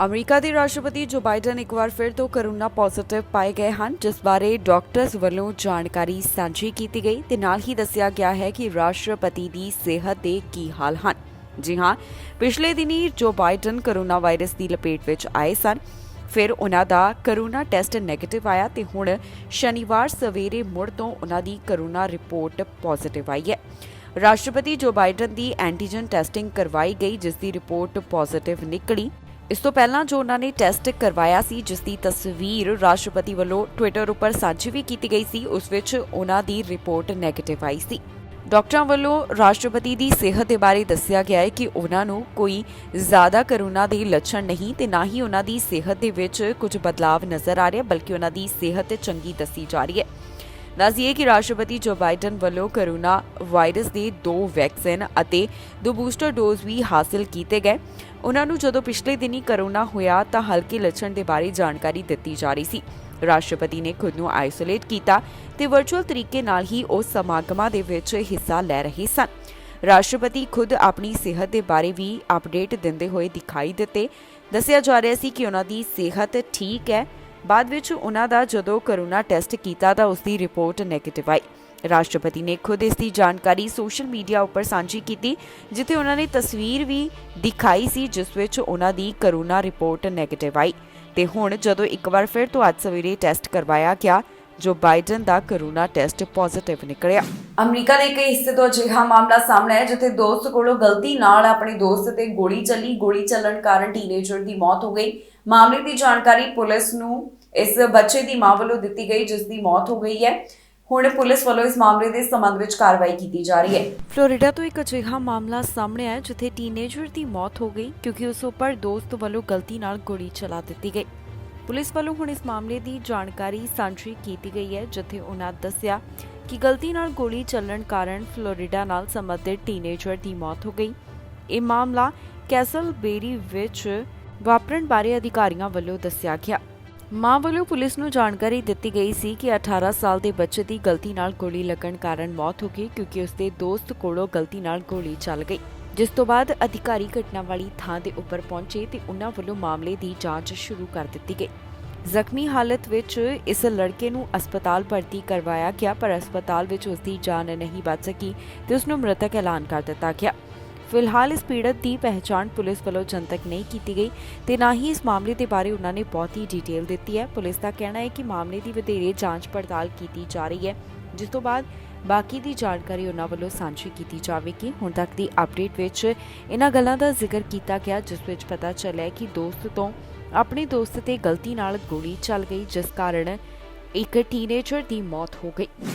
ਅਮਰੀਕਾ ਦੇ ਰਾਸ਼ਟਰਪਤੀ ਜੋ ਬਾਈਡਨ ਇੱਕ ਵਾਰ ਫਿਰ ਤੋਂ ਕੋਰੋਨਾ ਪੋਜ਼ਿਟਿਵ ਪਾਏ ਗਏ ਹਨ, ਜਿਸ ਬਾਰੇ ਡਾਕਟਰਸ ਵੱਲੋਂ ਜਾਣਕਾਰੀ ਸਾਂਝੀ ਕੀਤੀ ਗਈ ਤੇ ਨਾਲ ਹੀ ਦੱਸਿਆ ਗਿਆ ਹੈ ਕਿ ਰਾਸ਼ਟਰਪਤੀ ਦੀ ਸਿਹਤ ਦੇ ਕੀ ਹਾਲ ਹਨ। ਜੀ ਹਾਂ, ਪਿਛਲੇ ਦਿਨੀ ਜੋ ਬਾਈਡਨ ਕੋਰੋਨਾ ਵਾਇਰਸ ਦੀ ਲਪੇਟ ਵਿੱਚ ਆਏ ਸਨ, ਫਿਰ ਉਹਨਾਂ ਦਾ ਕੋਰੋਨਾ ਟੈਸਟ ਨੈਗੇਟਿਵ ਆਇਆ ਤੇ ਹੁਣ ਸ਼ਨੀਵਾਰ ਸਵੇਰੇ ਮੁੜ ਤੋਂ ਉਹਨਾਂ ਦੀ ਕੋਰੋਨਾ ਰਿਪੋਰਟ ਪੋਜ਼ਿਟਿਵ ਆਈ ਹੈ। ਰਾਸ਼ਟਰਪਤੀ ਜੋ ਬਾਈਡਨ ਦੀ ਐਂਟੀਜਨ ਟੈਸਟਿੰਗ ਕਰਵਾਈ ਗਈ, ਜਿਸ ਦੀ ਰਿਪੋਰਟ ਪੋਜ਼ਿਟਿਵ ਨਿਕਲੀ। ਇਸ ਤੋਂ ਪਹਿਲਾਂ ਜੋ ਉਹਨਾਂ ਨੇ ਟੈਸਟ ਕਰਵਾਇਆ ਸੀ, ਜਿਸ ਦੀ ਤਸਵੀਰ ਰਾਸ਼ਟਰਪਤੀ ਵੱਲੋਂ ਟਵਿੱਟਰ ਉੱਪਰ ਸਾਂਝੀ ਵੀ ਕੀਤੀ ਗਈ ਸੀ, ਉਸ ਵਿੱਚ ਉਹਨਾਂ ਦੀ ਰਿਪੋਰਟ ਨੈਗੇਟਿਵ ਆਈ ਸੀ। ਡਾਕਟਰਾਂ ਵੱਲੋਂ ਰਾਸ਼ਟਰਪਤੀ ਦੀ ਸਿਹਤ ਦੇ ਬਾਰੇ ਦੱਸਿਆ ਗਿਆ ਹੈ ਕਿ ਉਹਨਾਂ ਨੂੰ ਕੋਈ ਜ਼ਿਆਦਾ ਕੋਰੋਨਾ ਦੇ ਲੱਛਣ ਨਹੀਂ ਤੇ ਨਾ ਹੀ ਉਹਨਾਂ ਦੀ ਸਿਹਤ ਦੇ ਵਿੱਚ ਕੁਝ ਬਦਲਾਵ ਨਜ਼ਰ ਆ ਰਿਹਾ, ਬਲਕਿ ਉਹਨਾਂ ਦੀ ਸਿਹਤ ਚੰਗੀ ਦੱਸੀ ਜਾ ਰਹੀ ਹੈ। ਦੱਸਿਏ ਕਿ ਰਾਸ਼ਟਰਪਤੀ ਜੋ ਬਾਈਡਨ ਵੱਲੋਂ ਕੋਰੋਨਾ ਵਾਇਰਸ ਦੇ 2 ਵੈਕਸੀਨ ਅਤੇ 2 ਬੂਸਟਰ ਡੋਜ਼ ਵੀ ਹਾਸਲ ਕੀਤੇ ਗਏ। ਉਹਨਾਂ ਨੂੰ ਜਦੋਂ ਪਿਛਲੇ ਦਿਨੀ ਕੋਰੋਨਾ ਹੋਇਆ ਤਾਂ ਹਲਕੇ ਲੱਛਣ ਦੇ ਬਾਰੇ ਜਾਣਕਾਰੀ ਦਿੱਤੀ ਜਾ ਰਹੀ ਸੀ। ਰਾਸ਼ਟਰਪਤੀ ਨੇ ਖੁਦ ਨੂੰ ਆਈਸੋਲੇਟ ਕੀਤਾ ਤੇ ਵਰਚੁਅਲ ਤਰੀਕੇ ਨਾਲ ਹੀ ਉਹ ਸਮਾਗਮਾਂ ਦੇ ਵਿੱਚ ਹਿੱਸਾ ਲੈ ਰਹੇ ਸਨ। ਰਾਸ਼ਟਰਪਤੀ ਖੁਦ ਆਪਣੀ ਸਿਹਤ ਦੇ ਬਾਰੇ ਵੀ ਅਪਡੇਟ ਦਿੰਦੇ ਹੋਏ ਦਿਖਾਈ ਦਿੱਤੇ। ਦੱਸਿਆ ਜਾ ਰਿਹਾ ਸੀ ਕਿ ਉਹਨਾਂ ਦੀ ਸਿਹਤ ਠੀਕ ਹੈ। ਬਾਅਦ ਵਿੱਚ ਉਹਨਾਂ ਦਾ ਜਦੋਂ ਕੋਰੋਨਾ ਟੈਸਟ ਕੀਤਾ ਤਾਂ ਉਸ ਦੀ ਰਿਪੋਰਟ ਨੈਗੇਟਿਵ ਆਈ। ਰਾਸ਼ਟਰਪਤੀ ਨੇ ਖੁਦ ਇਸ ਦੀ ਜਾਣਕਾਰੀ ਸੋਸ਼ਲ ਮੀਡੀਆ ਉੱਪਰ ਸਾਂਝੀ ਕੀਤੀ, ਜਿੱਥੇ ਉਹਨਾਂ ਨੇ ਤਸਵੀਰ ਵੀ ਦਿਖਾਈ ਸੀ ਜਿਸ ਵਿੱਚ ਉਹਨਾਂ ਦੀ ਕੋਰੋਨਾ ਰਿਪੋਰਟ ਨੈਗੇਟਿਵ ਆਈ ਤੇ ਹੁਣ ਜਦੋਂ ਇੱਕ ਵਾਰ ਫਿਰ ਤੋਂ ਅੱਜ ਸਵੇਰੇ ਟੈਸਟ ਕਰਵਾਇਆ ਗਿਆ, ਜੋ ਬਾਈਡਨ ਦਾ ਕੋਰੋਨਾ ਟੈਸਟ ਪੋਜ਼ਿਟਿਵ ਨਿਕਲਿਆ। ਅਮਰੀਕਾ ਦੇ ਕਈ ਹਿੱਸੇ ਤੋਂ ਅਜਿਹਾ ਮਾਮਲਾ ਸਾਹਮਣੇ ਆਇਆ ਜਿੱਥੇ ਦੋਸਤ ਕੋਲੋਂ ਗਲਤੀ ਨਾਲ ਆਪਣੇ ਦੋਸਤ ਤੇ ਗੋਲੀ ਚੱਲੀ। ਗੋਲੀ ਚੱਲਣ ਕਾਰਨ ਟੀਨੇਜਰ ਦੀ ਮੌਤ ਹੋ ਗਈ। ਮਾਮਲੇ ਦੀ ਜਾਣਕਾਰੀ ਪੁਲਿਸ ਨੂੰ ਇਸ ਬੱਚੇ ਦੀ ਮਾਂ ਵੱਲੋਂ ਦਿੱਤੀ ਗਈ, ਜਿਸ ਦੀ ਮੌਤ ਹੋ ਗਈ ਹੈ। ਹੁਣ ਪੁਲਿਸ ਵੱਲੋਂ ਇਸ ਮਾਮਲੇ ਦੇ ਸੰਬੰਧ ਵਿੱਚ ਕਾਰਵਾਈ ਕੀਤੀ ਜਾ ਰਹੀ ਹੈ। ਫਲੋਰੀਡਾ ਤੋਂ ਇੱਕ ਅਜਿਹਾ ਮਾਮਲਾ ਸਾਹਮਣੇ ਆਇਆ ਜਿੱਥੇ ਟੀਨੇਜਰ ਦੀ ਮੌਤ ਹੋ ਗਈ ਕਿਉਂਕਿ ਉਸ ਉੱਪਰ ਦੋਸਤ ਵੱਲੋਂ ਗਲਤੀ ਨਾਲ ਗੋਲੀ ਚਲਾ ਦਿੱਤੀ ਗਈ। ਪੁਲਿਸ ਵੱਲੋਂ ਹੁਣ ਇਸ ਮਾਮਲੇ ਦੀ ਜਾਣਕਾਰੀ ਸਾਂਝੀ ਕੀਤੀ ਗਈ ਹੈ, ਜਿੱਥੇ ਉਹਨਾਂ ਦੱਸਿਆ ਕਿ ਗਲਤੀ ਨਾਲ ਗੋਲੀ ਚੱਲਣ ਕਾਰਨ ਫਲੋਰੀਡਾ ਨਾਲ ਸੰਬੰਧਿਤ ਟੀਨੇਜਰ ਦੀ ਮੌਤ ਹੋ ਗਈ। ਇਹ ਮਾਮਲਾ ਕੈਸਲ ਬੇਰੀ ਵਿੱਚ ਵਾਪਰਨ ਬਾਰੇ ਅਧਿਕਾਰੀਆਂ ਵੱਲੋਂ ਦੱਸਿਆ ਗਿਆ। ਮਾਂ ਵੱਲੋਂ ਪੁਲਿਸ ਨੂੰ ਜਾਣਕਾਰੀ ਦਿੱਤੀ ਗਈ ਸੀ ਕਿ 18 ਸਾਲ ਦੇ ਬੱਚੇ ਦੀ ਗਲਤੀ ਨਾਲ ਗੋਲੀ ਲੱਗਣ ਕਾਰਨ ਮੌਤ ਹੋ ਗਈ ਕਿਉਂਕਿ ਉਸਦੇ ਦੋਸਤ ਕੋਲੋਂ ਗਲਤੀ ਨਾਲ ਗੋਲੀ ਚੱਲ ਗਈ, ਜਿਸ ਤੋਂ ਬਾਅਦ ਅਧਿਕਾਰੀ ਘਟਨਾ ਵਾਲੀ ਥਾਂ ਦੇ ਉੱਪਰ ਪਹੁੰਚੇ ਤੇ ਉਹਨਾਂ ਵੱਲੋਂ ਮਾਮਲੇ ਦੀ ਜਾਂਚ ਸ਼ੁਰੂ ਕਰ ਦਿੱਤੀ ਗਈ। ਜ਼ਖਮੀ ਹਾਲਤ ਵਿੱਚ ਇਸ ਲੜਕੇ ਨੂੰ ਹਸਪਤਾਲ ਭਰਤੀ ਕਰਵਾਇਆ ਗਿਆ, ਪਰ ਹਸਪਤਾਲ ਵਿੱਚ ਉਸਦੀ ਜਾਨ ਨਹੀਂ ਬਚ ਸਕੀ ਤੇ ਉਸ ਨੂੰ ਮ੍ਰਿਤਕ ਐਲਾਨ ਕਰ ਦਿੱਤਾ ਗਿਆ। ਫਿਲਹਾਲ ਇਸ ਪੀੜਤ ਦੀ ਪਹਿਚਾਣ ਪੁਲਿਸ ਵੱਲੋਂ ਜਨਤਕ ਨਹੀਂ ਕੀਤੀ ਗਈ ਤੇ ਨਾ ਹੀ ਇਸ ਮਾਮਲੇ ਦੇ ਬਾਰੇ ਉਹਨਾਂ ਨੇ ਬਹੁਤੀ ਡਿਟੇਲ ਦਿੱਤੀ ਹੈ। ਪੁਲਿਸ ਦਾ ਕਹਿਣਾ ਹੈ ਕਿ ਮਾਮਲੇ ਦੀ ਵਧੇਰੇ ਜਾਂਚ ਪੜਤਾਲ ਕੀਤੀ ਜਾ ਰਹੀ ਹੈ, ਜਿਸ ਤੋਂ ਬਾਅਦ ਬਾਕੀ ਦੀ ਜਾਣਕਾਰੀ ਉਹਨਾਂ ਵੱਲੋਂ ਸਾਂਝੀ ਕੀਤੀ ਜਾਵੇਗੀ। ਹੁਣ ਤੱਕ ਦੀ ਅਪਡੇਟ ਵਿੱਚ ਇਹਨਾਂ ਗੱਲਾਂ ਦਾ ਜ਼ਿਕਰ ਕੀਤਾ ਗਿਆ, ਜਿਸ ਵਿੱਚ ਪਤਾ ਚੱਲਿਆ ਕਿ ਦੋਸਤ ਤੋਂ ਆਪਣੇ ਦੋਸਤ ਤੇ ਗਲਤੀ ਨਾਲ ਗੋਲੀ ਚੱਲ ਗਈ, ਜਿਸ ਕਾਰਨ ਇੱਕ ਟੀਨੇਜਰ ਦੀ ਮੌਤ ਹੋ ਗਈ।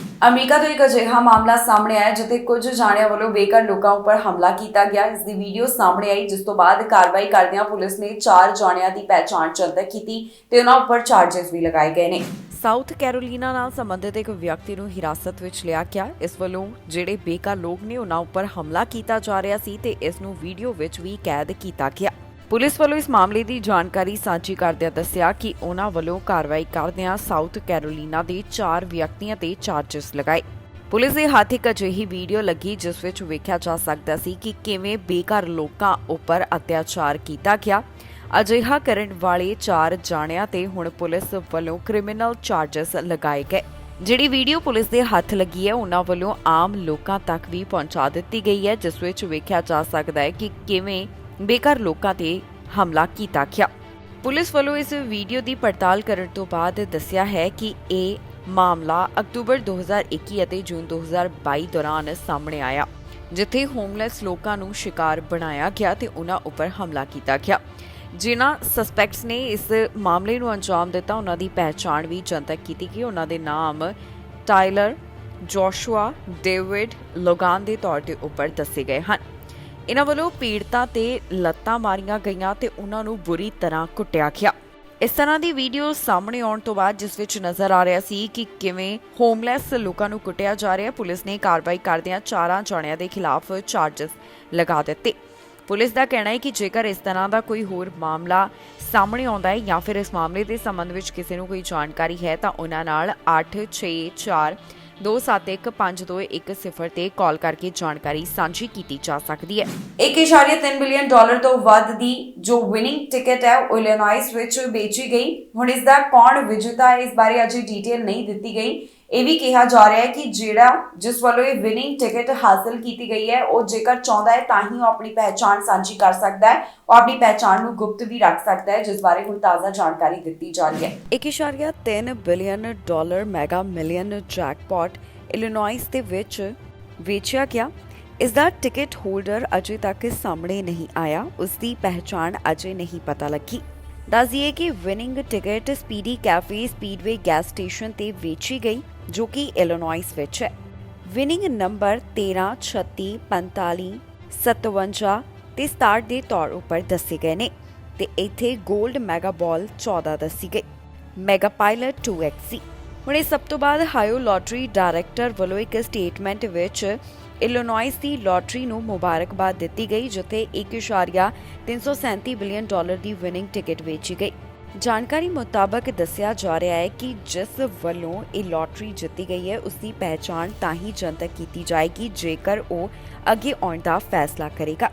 ਅਮਰੀਕਾ ਤੋਂ ਇੱਕ ਅਜਿਹਾ ਮਾਮਲਾ ਸਾਹਮਣੇ ਆਇਆ ਜਿੱਥੇ ਕੁਝ ਜਾਣਿਆਂ ਵੱਲੋਂ ਬੇਘਰ ਲੋਕਾਂ ਉੱਪਰ ਹਮਲਾ ਕੀਤਾ ਗਿਆ। ਇਸ ਦੀ ਵੀਡੀਓ ਸਾਹਮਣੇ ਆਈ, ਜਿਸ ਤੋਂ ਬਾਅਦ ਕਾਰਵਾਈ ਕਰਦਿਆਂ ਪੁਲਿਸ ਨੇ 4 ਜਾਣਿਆਂ ਦੀ ਪਹਿਚਾਣ ਜਨਤਕ ਕੀਤੀ ਤੇ ਉਹਨਾਂ ਉੱਪਰ ਚਾਰजेस ਵੀ ਲਗਾਏ ਗਏ ਨੇ। ਸਾਊਥ ਕੈਰੋਲੀਨਾ ਨਾਲ ਸੰਬੰਧਿਤ ਇੱਕ ਵਿਅਕਤੀ ਨੂੰ ਹਿਰਾਸਤ ਵਿੱਚ ਲਿਆ ਗਿਆ। ਇਸ ਵੱਲੋਂ ਜਿਹੜੇ ਬੇਘਰ ਲੋਕ ਨੇ ਉਹਨਾਂ ਉੱਪਰ ਹਮਲਾ ਕੀਤਾ ਜਾ ਰਿਹਾ ਸੀ ਤੇ ਇਸ ਨੂੰ ਵੀਡੀਓ ਵਿੱਚ ਵੀ ਕੈਦ ਕੀਤਾ ਗਿਆ। ਪੁਲਿਸ ਵੱਲੋਂ ਇਸ ਮਾਮਲੇ ਦੀ ਜਾਣਕਾਰੀ ਸਾਂਝੀ ਕਰਦਿਆਂ ਦੱਸਿਆ ਕਿ ਉਹਨਾਂ ਵੱਲੋਂ ਕਾਰਵਾਈ ਕਰਦਿਆਂ ਸਾਊਥ ਕੈਰੋਲੀਨਾ ਦੇ 4 ਵਿਅਕਤੀਆਂ ਤੇ ਚਾਰजेस ਲਗਾਏ। ਪੁਲਿਸ ਦੇ ਹੱਥ ਇੱਕ ਅਜਿਹੀ ਵੀਡੀਓ ਲੱਗੀ ਜਿਸ ਵਿੱਚ ਵੇਖਿਆ ਜਾ ਸਕਦਾ ਸੀ ਕਿ ਕਿਵੇਂ ਬੇਘਰ ਲੋਕਾਂ ਉੱਪਰ ਅਤਿਆਚਾਰ ਕੀਤਾ ਗਿਆ। ਅਜਿਹਾ ਕਰਨ ਵਾਲੇ 4 ਜਾਣਿਆਂ ਤੇ ਹੁਣ ਪੁਲਿਸ ਵੱਲੋਂ ਕ੍ਰਿਮੀਨਲ ਚਾਰजेस ਲਗਾਏ ਗਏ। ਜਿਹੜੀ ਵੀਡੀਓ ਪੁਲਿਸ ਦੇ ਹੱਥ ਲੱਗੀ ਹੈ ਉਹਨਾਂ ਵੱਲੋਂ ਆਮ ਲੋਕਾਂ ਤੱਕ ਵੀ ਪਹੁੰਚਾ ਦਿੱਤੀ ਗਈ ਹੈ, ਜਿਸ ਵਿੱਚ ਵੇਖਿਆ ਜਾ ਸਕਦਾ ਹੈ ਕਿ ਕਿਵੇਂ ਬੇਘਰ ਲੋਕਾਂ ਤੇ ਹਮਲਾ ਕੀਤਾ ਗਿਆ। ਪੁਲਿਸ ਵੱਲੋਂ ਇਸ ਵੀਡੀਓ ਦੀ ਪੜਤਾਲ ਕਰਨ ਤੋਂ ਬਾਅਦ ਦੱਸਿਆ ਹੈ ਕਿ ਇਹ ਮਾਮਲਾ ਅਕਤੂਬਰ 2021 ਅਤੇ ਜੂਨ 2022 ਦੌਰਾਨ ਸਾਹਮਣੇ ਆਇਆ, ਜਿੱਥੇ ਹੋਮਲੈਸ ਲੋਕਾਂ ਨੂੰ ਸ਼ਿਕਾਰ ਬਣਾਇਆ ਗਿਆ ਤੇ ਉਹਨਾਂ ਉੱਪਰ ਹਮਲਾ ਕੀਤਾ ਗਿਆ। ਜਿਨ੍ਹਾਂ ਸਸਪੈਕਟਸ ਨੇ ਇਸ ਮਾਮਲੇ ਨੂੰ ਅੰਜਾਮ ਦਿੱਤਾ ਉਹਨਾਂ ਦੀ ਪਹਿਚਾਣ ਵੀ ਜਨਤਕ ਕੀਤੀ ਗਈ। ਉਹਨਾਂ ਦੇ ਨਾਮ ਟਾਇਲਰ, ਜੋਸ਼ੂਆ, ਡੇਵਿਡ, ਲੋਗਾਨ ਦੇ ਤੌਰ ਤੇ ਉੱਪਰ ਦੱਸੇ ਗਏ ਹਨ। ਇਹਨਾਂ ਵੱਲੋਂ ਪੀੜਤਾਂ ਤੇ ਲੱਤਾਂ ਮਾਰੀਆਂ ਗਈਆਂ ਤੇ ਉਹਨਾਂ ਨੂੰ ਬੁਰੀ ਤਰ੍ਹਾਂ ਕੁੱਟਿਆ ਗਿਆ। ਇਸ ਤਰ੍ਹਾਂ ਦੀ ਵੀਡੀਓ ਸਾਹਮਣੇ ਆਉਣ ਤੋਂ ਬਾਅਦ ਜਿਸ ਵਿੱਚ ਨਜ਼ਰ ਆ ਰਿਹਾ ਸੀ ਕਿ ਕਿਵੇਂ ਹੋਮਲੈਸ ਲੋਕਾਂ ਨੂੰ ਕੁੱਟਿਆ ਜਾ ਰਿਹਾ, ਪੁਲਿਸ ਨੇ ਕਾਰਵਾਈ ਕਰਦਿਆਂ 4 ਜਾਣਿਆਂ ਦੇ ਖਿਲਾਫ ਚਾਰजेस ਲਗਾ ਦਿੱਤੇ। ਪੁਲਿਸ ਦਾ ਕਹਿਣਾ ਹੈ ਕਿ ਜੇਕਰ ਇਸ ਤਰ੍ਹਾਂ ਦਾ ਕੋਈ ਹੋਰ ਮਾਮਲਾ ਸਾਹਮਣੇ ਆਉਂਦਾ ਹੈ ਜਾਂ ਫਿਰ ਇਸ ਮਾਮਲੇ ਦੇ ਸੰਬੰਧ ਵਿੱਚ ਕਿਸੇ ਨੂੰ ਕੋਈ ਜਾਣਕਾਰੀ ਹੈ ਤਾਂ ਉਹਨਾਂ ਨਾਲ 8642715210 ਤੇ ਕਾਲ ਕਰਕੇ ਜਾਣਕਾਰੀ ਸਾਂਝੀ ਕੀਤੀ ਜਾ ਸਕਦੀ ਹੈ। $1.3 ਬਿਲੀਅਨ ਤੋਂ ਵੱਧ ਦੀ ਜੋ ਵਿਨਿੰਗ ਟਿਕਟ ਹੈ ਉਹ ਇਲੀਨੋਇਸ ਵਿੱਚ ਵੇਚੀ ਗਈ। ਹੁਣ ਇਸ ਦਾ ਕੌਣ ਵਿਜੇਤਾ ਹੈ, ਇਸ ਬਾਰੇ ਅਜੇ ਡਿਟੇਲ ਨਹੀਂ ਦਿੱਤੀ ਗਈ। ਇਹ ਵੀ ਕਿਹਾ ਜਾ ਰਿਹਾ ਹੈ ਕਿ ਜਿਸ ਵੱਲੋਂ ਇਹ ਵਿਨਿੰਗ ਟਿਕਟ ਹਾਸਲ ਕੀਤੀ ਗਈ ਹੈ ਉਹ ਜੇਕਰ ਚਾਹੁੰਦਾ ਹੈ ਤਾਂ ਹੀ ਉਹ ਆਪਣੀ ਪਹਿਚਾਣ ਸਾਂਝੀ ਕਰ ਸਕਦਾ ਹੈ, ਉਹ ਆਪਣੀ ਪਹਿਚਾਣ ਨੂੰ ਗੁਪਤ ਵੀ ਰੱਖ ਸਕਦਾ ਹੈ, ਜਿਸ ਬਾਰੇ ਹੁਣ ਤਾਜ਼ਾ ਜਾਣਕਾਰੀ ਦਿੱਤੀ ਜਾ ਰਹੀ ਹੈ। $1.3 billion mega million jackpot Illinois ਦੇ ਵਿੱਚ ਵੇਚਿਆ ਗਿਆ। ਇਸ ਦਾ ਟਿਕਟ ਹੋਲਡਰ ਅਜੇ ਤੱਕ ਸਾਹਮਣੇ ਨਹੀਂ ਆਇਆ, ਉਸ ਦੀ ਪਹਿਚਾਣ ਅਜੇ ਨਹੀਂ ਪਤਾ ਲੱਗੀ। ਦੱਸ ਦਈਏ ਕਿ winning ticket Speedy Cafe Speedway gas station ਤੇ ਵੇਚੀ ਗਈ, ਜੋ ਕਿ ਇਲੀਨੋਇਸ ਵਿੱਚ ਹੈ। ਵਿਨਿੰਗ ਨੰਬਰ 13, 36, 45, 57 ਤੇ 67 ਦੇ ਤੌਰ ਉੱਪਰ ਦੱਸੇ ਗਏ ਨੇ ਤੇ ਇੱਥੇ 골ਡ ਮੈਗਾ ਬਾਲ 14 ਦੱਸੀ ਗਈ। Mega pilot 2XC। ਹੁਣ ਇਹ ਸਭ ਤੋਂ ਬਾਅਦ ਹਾਇਓ ਲੋਟਰੀ ਡਾਇਰੈਕਟਰ ਵੱਲੋਂ ਇੱਕ ਸਟੇਟਮੈਂਟ ਵਿੱਚ ਇਲੀਨੋਇਸ ਦੀ ਲੋਟਰੀ ਨੂੰ ਮੁਬਾਰਕਬਾਦ ਦਿੱਤੀ ਗਈ, ਜਿੱਥੇ $1.337 ਬਿਲੀਅਨ ਦੀ ਵਿਨਿੰਗ ਟਿਕਟ ਵੇਚੀ ਗਈ। ਜਾਣਕਾਰੀ ਮੁਤਾਬਕ ਦੱਸਿਆ ਜਾ ਰਿਹਾ ਹੈ ਕਿ ਜਿਸ ਵੱਲੋਂ ਇਹ ਲੋਟਰੀ ਜਿੱਤੀ ਗਈ ਹੈ ਉਸ ਦੀ ਪਹਿਚਾਣ ਤਾਂ ਹੀ ਜਨਤਕ ਕੀਤੀ ਜਾਏਗੀ ਜੇਕਰ ਉਹ ਅੱਗੇ ਆਉਣ ਦਾ ਫੈਸਲਾ ਕਰੇਗਾ।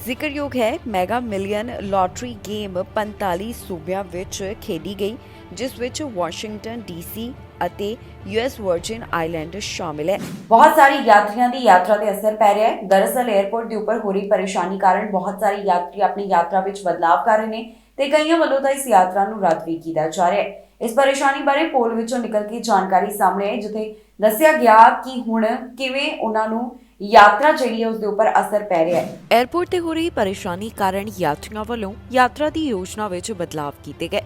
ਜ਼ਿਕਰਯੋਗ ਹੈ ਮੈਗਾ ਮਿਲੀਅਨ ਲੋਟਰੀ ਗੇਮ 45 ਸੂਬਿਆਂ ਵਿੱਚ ਖੇਡੀ ਗਈ, ਜਿਸ ਵਿੱਚ ਵਾਸ਼ਿੰਗਟਨ DC ਅਤੇ US ਵਰਜਿਨ ਆਈਲੈਂਡ ਸ਼ਾਮਿਲ ਹੈ। ਬਹੁਤ ਸਾਰੇ ਯਾਤਰੀਆਂ ਦੀ ਯਾਤਰਾ ਤੇ ਅਸਰ ਪੈ ਰਿਹਾ ਹੈ। ਦਰਅਸਲ 에ਅਰਪੋਰਟ ਦੇ ਉੱਪਰ ਹੋ ਰਹੀ ਪਰੇਸ਼ਾਨੀ ਕਾਰਨ ਬਹੁਤ ਸਾਰੇ ਯਾਤਰੀ ਆਪਣੀ ਯਾਤਰਾ ਵਿੱਚ ਬਦਲਾਅ ਕਰ ਰਹੇ ਨੇ ਤੇ ਕਈਆਂ ਵੱਲੋਂ ਤਾਂ ਇਸ ਯਾਤਰਾ ਨੂੰ ਰੱਦ ਵੀ ਕੀਤਾ ਜਾ ਰਿਹਾ ਹੈ। ਇਸ ਪਰੇਸ਼ਾਨੀ ਬਾਰੇ ਪੋਲ ਵਿੱਚੋਂ ਨਿਕਲ ਕੇ ਜਾਣਕਾਰੀ ਸਾਹਮਣੇ ਆਈ, ਜਿੱਥੇ ਦੱਸਿਆ ਗਿਆ ਕਿ ਹੁਣ ਕਿਵੇਂ ਉਹਨਾਂ ਨੂੰ ਯਾਤਰਾ ਜਿਹੜੀ ਹੈ ਉਸ ਦੇ ਉੱਪਰ ਅਸਰ ਪੈ ਰਿਹਾ ਹੈ। 에ਅਰਪੋਰਟ ਤੇ ਹੋ ਰਹੀ ਪਰੇਸ਼ਾਨੀ ਕਾਰਨ ਯਾਤਰੀਆਂ ਵੱਲੋਂ ਯਾਤਰਾ ਦੀ ਯੋਜਨਾ ਵਿੱਚ ਬਦਲਾਅ ਕੀਤੇ ਗਏ।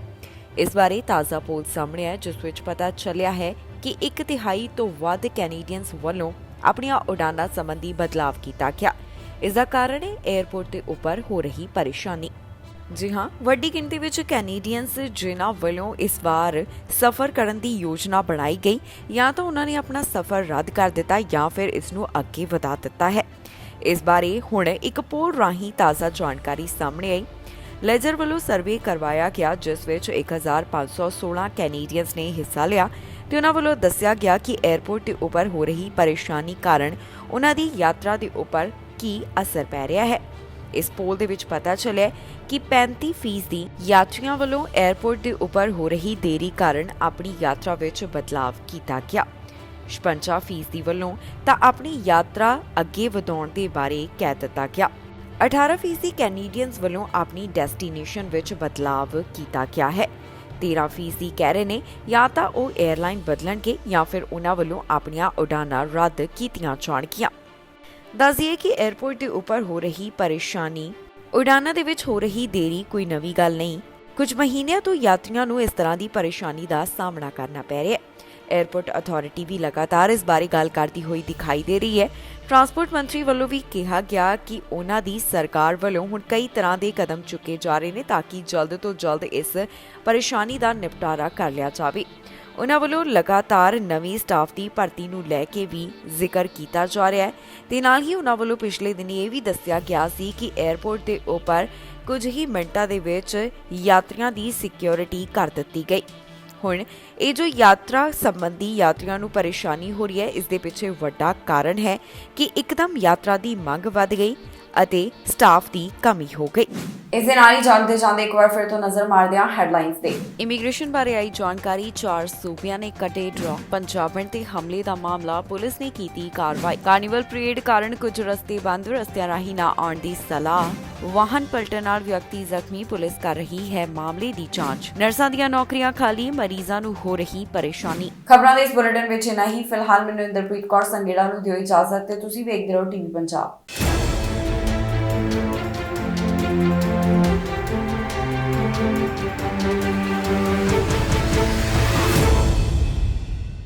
ਇਸ ਬਾਰੇ ਤਾਜ਼ਾ ਪੋਲ ਸਾਹਮਣੇ ਆਇਆ, ਜਿਸ ਵਿੱਚ ਪਤਾ ਚੱਲਿਆ ਹੈ ਕਿ 1/3 ਤੋਂ ਵੱਧ ਕੈਨੇਡੀਅਨਸ ਵੱਲੋਂ ਆਪਣੀਆਂ ਉਡਾਨਾਂ ਸੰਬੰਧੀ ਬਦਲਾਅ ਕੀਤਾ ਗਿਆ। ਇਸ ਦਾ ਕਾਰਨ ਹੈ 에ਅਰਪੋਰਟ ਦੇ ਉੱਪਰ ਹੋ ਰਹੀ ਪਰੇਸ਼ਾਨੀ। ਜੀ ਹਾਂ, ਵੱਡੀ ਗਿਣਤੀ ਵਿੱਚ ਕੈਨੇਡੀਅਨਸ ਜਿਨ੍ਹਾਂ ਵੱਲੋਂ ਇਸ ਵਾਰ ਸਫ਼ਰ ਕਰਨ ਦੀ ਯੋਜਨਾ ਬਣਾਈ ਗਈ ਜਾਂ ਤਾਂ ਉਹਨਾਂ ਨੇ ਆਪਣਾ ਸਫ਼ਰ ਰੱਦ ਕਰ ਦਿੱਤਾ ਜਾਂ ਫਿਰ ਇਸ ਨੂੰ ਅੱਗੇ ਵਧਾ ਦਿੱਤਾ ਹੈ। ਇਸ ਬਾਰੇ ਹੁਣ ਇੱਕ ਪੋਲ ਰਾਹੀਂ ਤਾਜ਼ਾ ਜਾਣਕਾਰੀ ਸਾਹਮਣੇ ਆਈ। ਲੈਜਰ ਵੱਲੋਂ ਸਰਵੇ ਕਰਵਾਇਆ ਗਿਆ, ਜਿਸ ਵਿੱਚ 1516 ਕੈਨੇਡੀਅਨਸ ਨੇ ਹਿੱਸਾ ਲਿਆ ਤੇ ਉਹਨਾਂ ਵੱਲੋਂ ਦੱਸਿਆ ਗਿਆ ਕਿ 에ਅਰਪੋਰਟ ਦੇ ਉੱਪਰ ਹੋ ਰਹੀ ਪਰੇਸ਼ਾਨੀ ਕਾਰਨ ਉਹਨਾਂ ਦੀ ਯਾਤਰਾ ਦੇ ਉੱਪਰ ਕੀ ਅਸਰ ਪੈ ਰਿਹਾ ਹੈ। ਇਸ ਪੋਲ ਦੇ ਵਿੱਚ ਪਤਾ ਚੱਲਿਆ ਕਿ 35% ਯਾਤਰੀਆਂ ਵੱਲੋਂ 에ਅਰਪੋਰਟ ਦੇ ਉੱਪਰ ਹੋ ਰਹੀ ਦੇਰੀ ਕਾਰਨ ਆਪਣੀ ਯਾਤਰਾ ਵਿੱਚ ਬਦਲਾਅ ਕੀਤਾ ਗਿਆ। 56% ਵੱਲੋਂ ਤਾਂ ਆਪਣੀ ਯਾਤਰਾ ਅੱਗੇ ਵਧਾਉਣ ਦੇ ਬਾਰੇ ਕਹਿ ਦਿੱਤਾ ਗਿਆ। 18% ਕੈਨੇਡੀਅਨਸ ਵੱਲੋਂ ਆਪਣੀ ਡੈਸਟੀਨੇਸ਼ਨ ਵਿੱਚ ਬਦਲਾਵ ਕੀਤਾ ਗਿਆ ਹੈ। 13% ਕਹਿ ਰਹੇ ਨੇ ਜਾਂ ਤਾਂ ਉਹ 에ਅਰਲਾਈਨ ਬਦਲਣਗੇ ਜਾਂ ਫਿਰ ਉਹਨਾਂ ਵੱਲੋਂ ਆਪਣੀਆਂ ਉਡਾਨਾਂ ਰੱਦ ਕੀਤੀਆਂ ਜਾਣਗੀਆਂ। ਦੱਸ ਦਈਏ ਕਿ 에ਅਰਪੋਰਟ ਦੇ ਉੱਪਰ ਹੋ ਰਹੀ ਪਰੇਸ਼ਾਨੀ, ਉਡਾਨਾਂ ਦੇ ਵਿੱਚ ਹੋ ਰਹੀ ਦੇਰੀ ਕੋਈ ਨਵੀਂ ਗੱਲ ਨਹੀਂ। ਕੁਝ ਮਹੀਨਿਆਂ ਤੋਂ ਯਾਤਰੀਆਂ ਨੂੰ ਇਸ ਤਰ੍ਹਾਂ ਦੀ ਪਰੇਸ਼ਾਨੀ ਦਾ ਸਾਹਮਣਾ ਕਰਨਾ ਪੈ ਰਿਹਾ ਹੈ। 에ਅਰਪੋਰਟ ਅਥਾਰਟੀ ਵੀ ਲਗਾਤਾਰ ਇਸ ਬਾਰੇ ਗੱਲ ਕਰਦੀ ਹੋਈ ਦਿਖਾਈ ਦੇ ਰਹੀ ਹੈ। ਟਰਾਂਸਪੋਰਟ ਮੰਤਰੀ ਵੱਲੋਂ ਵੀ ਕਿਹਾ ਗਿਆ ਕਿ ਉਹਨਾਂ ਦੀ ਸਰਕਾਰ ਵੱਲੋਂ ਹੁਣ ਕਈ ਤਰ੍ਹਾਂ ਦੇ ਕਦਮ ਚੁੱਕੇ ਜਾ ਰਹੇ ਨੇ ਤਾਂ ਕਿ ਜਲਦ ਤੋਂ ਜਲਦ ਇਸ ਪਰੇਸ਼ਾਨੀ ਦਾ ਨਿਪਟਾਰਾ ਕਰ ਲਿਆ ਜਾਵੇ। ਉਹਨਾਂ ਵੱਲੋਂ ਲਗਾਤਾਰ ਨਵੀਂ ਸਟਾਫ ਦੀ ਭਰਤੀ ਨੂੰ ਲੈ ਕੇ ਵੀ ਜ਼ਿਕਰ ਕੀਤਾ ਜਾ ਰਿਹਾ ਹੈ ਤੇ ਨਾਲ ਹੀ ਉਹਨਾਂ ਵੱਲੋਂ ਪਿਛਲੇ ਦਿਨੀ ਇਹ ਵੀ ਦੱਸਿਆ ਗਿਆ ਸੀ ਕਿ 에ਅਰਪੋਰਟ ਦੇ ਉੱਪਰ ਕੁਝ ਹੀ ਮਿੰਟਾਂ ਦੇ ਵਿੱਚ ਯਾਤਰੀਆਂ ਦੀ ਸਿਕਿਉਰਿਟੀ ਕਰ ਦਿੱਤੀ ਗਈ। ਹੁਣ ਇਹ ਜੋ ਯਾਤਰਾ ਸੰਬੰਧੀ ਯਾਤਰੀਆਂ ਨੂੰ ਪਰੇਸ਼ਾਨੀ ਹੋ ਰਹੀ ਹੈ, ਇਸ ਦੇ ਪਿੱਛੇ ਵੱਡਾ ਕਾਰਨ ਹੈ ਕਿ ਇੱਕਦਮ ਯਾਤਰਾ ਦੀ ਮੰਗ ਵੱਧ ਗਈ ਅਤੇ ਸਟਾਫ ਦੀ ਕਮੀ ਹੋ ਗਈ। ਇਸ ਦੇ ਨਾਲ ਹੀ ਜਾਂਦੇ ਇੱਕ ਵਾਰ ਫਿਰ ਤੋਂ ਨਜ਼ਰ ਮਾਰਦੇ ਹਾਂ ਹੈਡਲਾਈਨਸ ਤੇ। ਇਮੀਗ੍ਰੇਸ਼ਨ ਬਾਰੇ ਆਈ ਜਾਣਕਾਰੀ, 4 ਸੂਬਿਆਂ ਨੇ ਕੱਟੇ ਡਰਾ। ਪੰਜਾਬ ਤੇ ਹਮਲੇ ਦਾ ਮਾਮਲਾ, ਪੁਲਿਸ ਨੇ ਕੀਤੀ ਕਾਰਵਾਈ। ਕਾਰਨੀਵਲ ਪਰੇਡ ਕਾਰਨ ਕੁਝ ਰਸਤੇ ਬੰਦ, ਰਸਤਿਆਂ ਰਾਹੀਂ ਨਾ ਆਉਣ ਦੀ ਸਲਾਹ। ਵਾਹਨ ਪਲਟਣ ਨਾਲ ਵਿਅਕਤੀ ਜ਼ਖਮੀ, ਪੁਲਿਸ ਕਰ ਰਹੀ ਹੈ ਮਾਮਲੇ ਦੀ ਜਾਂਚ। ਨਰਸਾਂ ਦੀਆਂ ਨੌਕਰੀਆਂ ਖਾਲੀ, ਮਰੀਜ਼ਾਂ ਨੂੰ ਹੋ ਰਹੀ ਪਰੇਸ਼ਾਨੀ। ਖਬਰਾਂ ਦੇ ਇਸ ਬੁਲੇਟਿਨ ਵਿੱਚ ਇੰਨਾ ਹੀ। ਫਿਲਹਾਲ ਮੈਨੂੰ ਇੰਦਰਪ੍ਰੀਤ ਕੌਰ ਸੰਗੇੜਾ ਨੂੰ ਦਿਓ ਇਜਾਜ਼ਤ ਤੇ ਤੁਸੀਂ ਵੇਖਦੇ ਰਹੋ ਟੀਵੀ ਪੰਜਾਬ।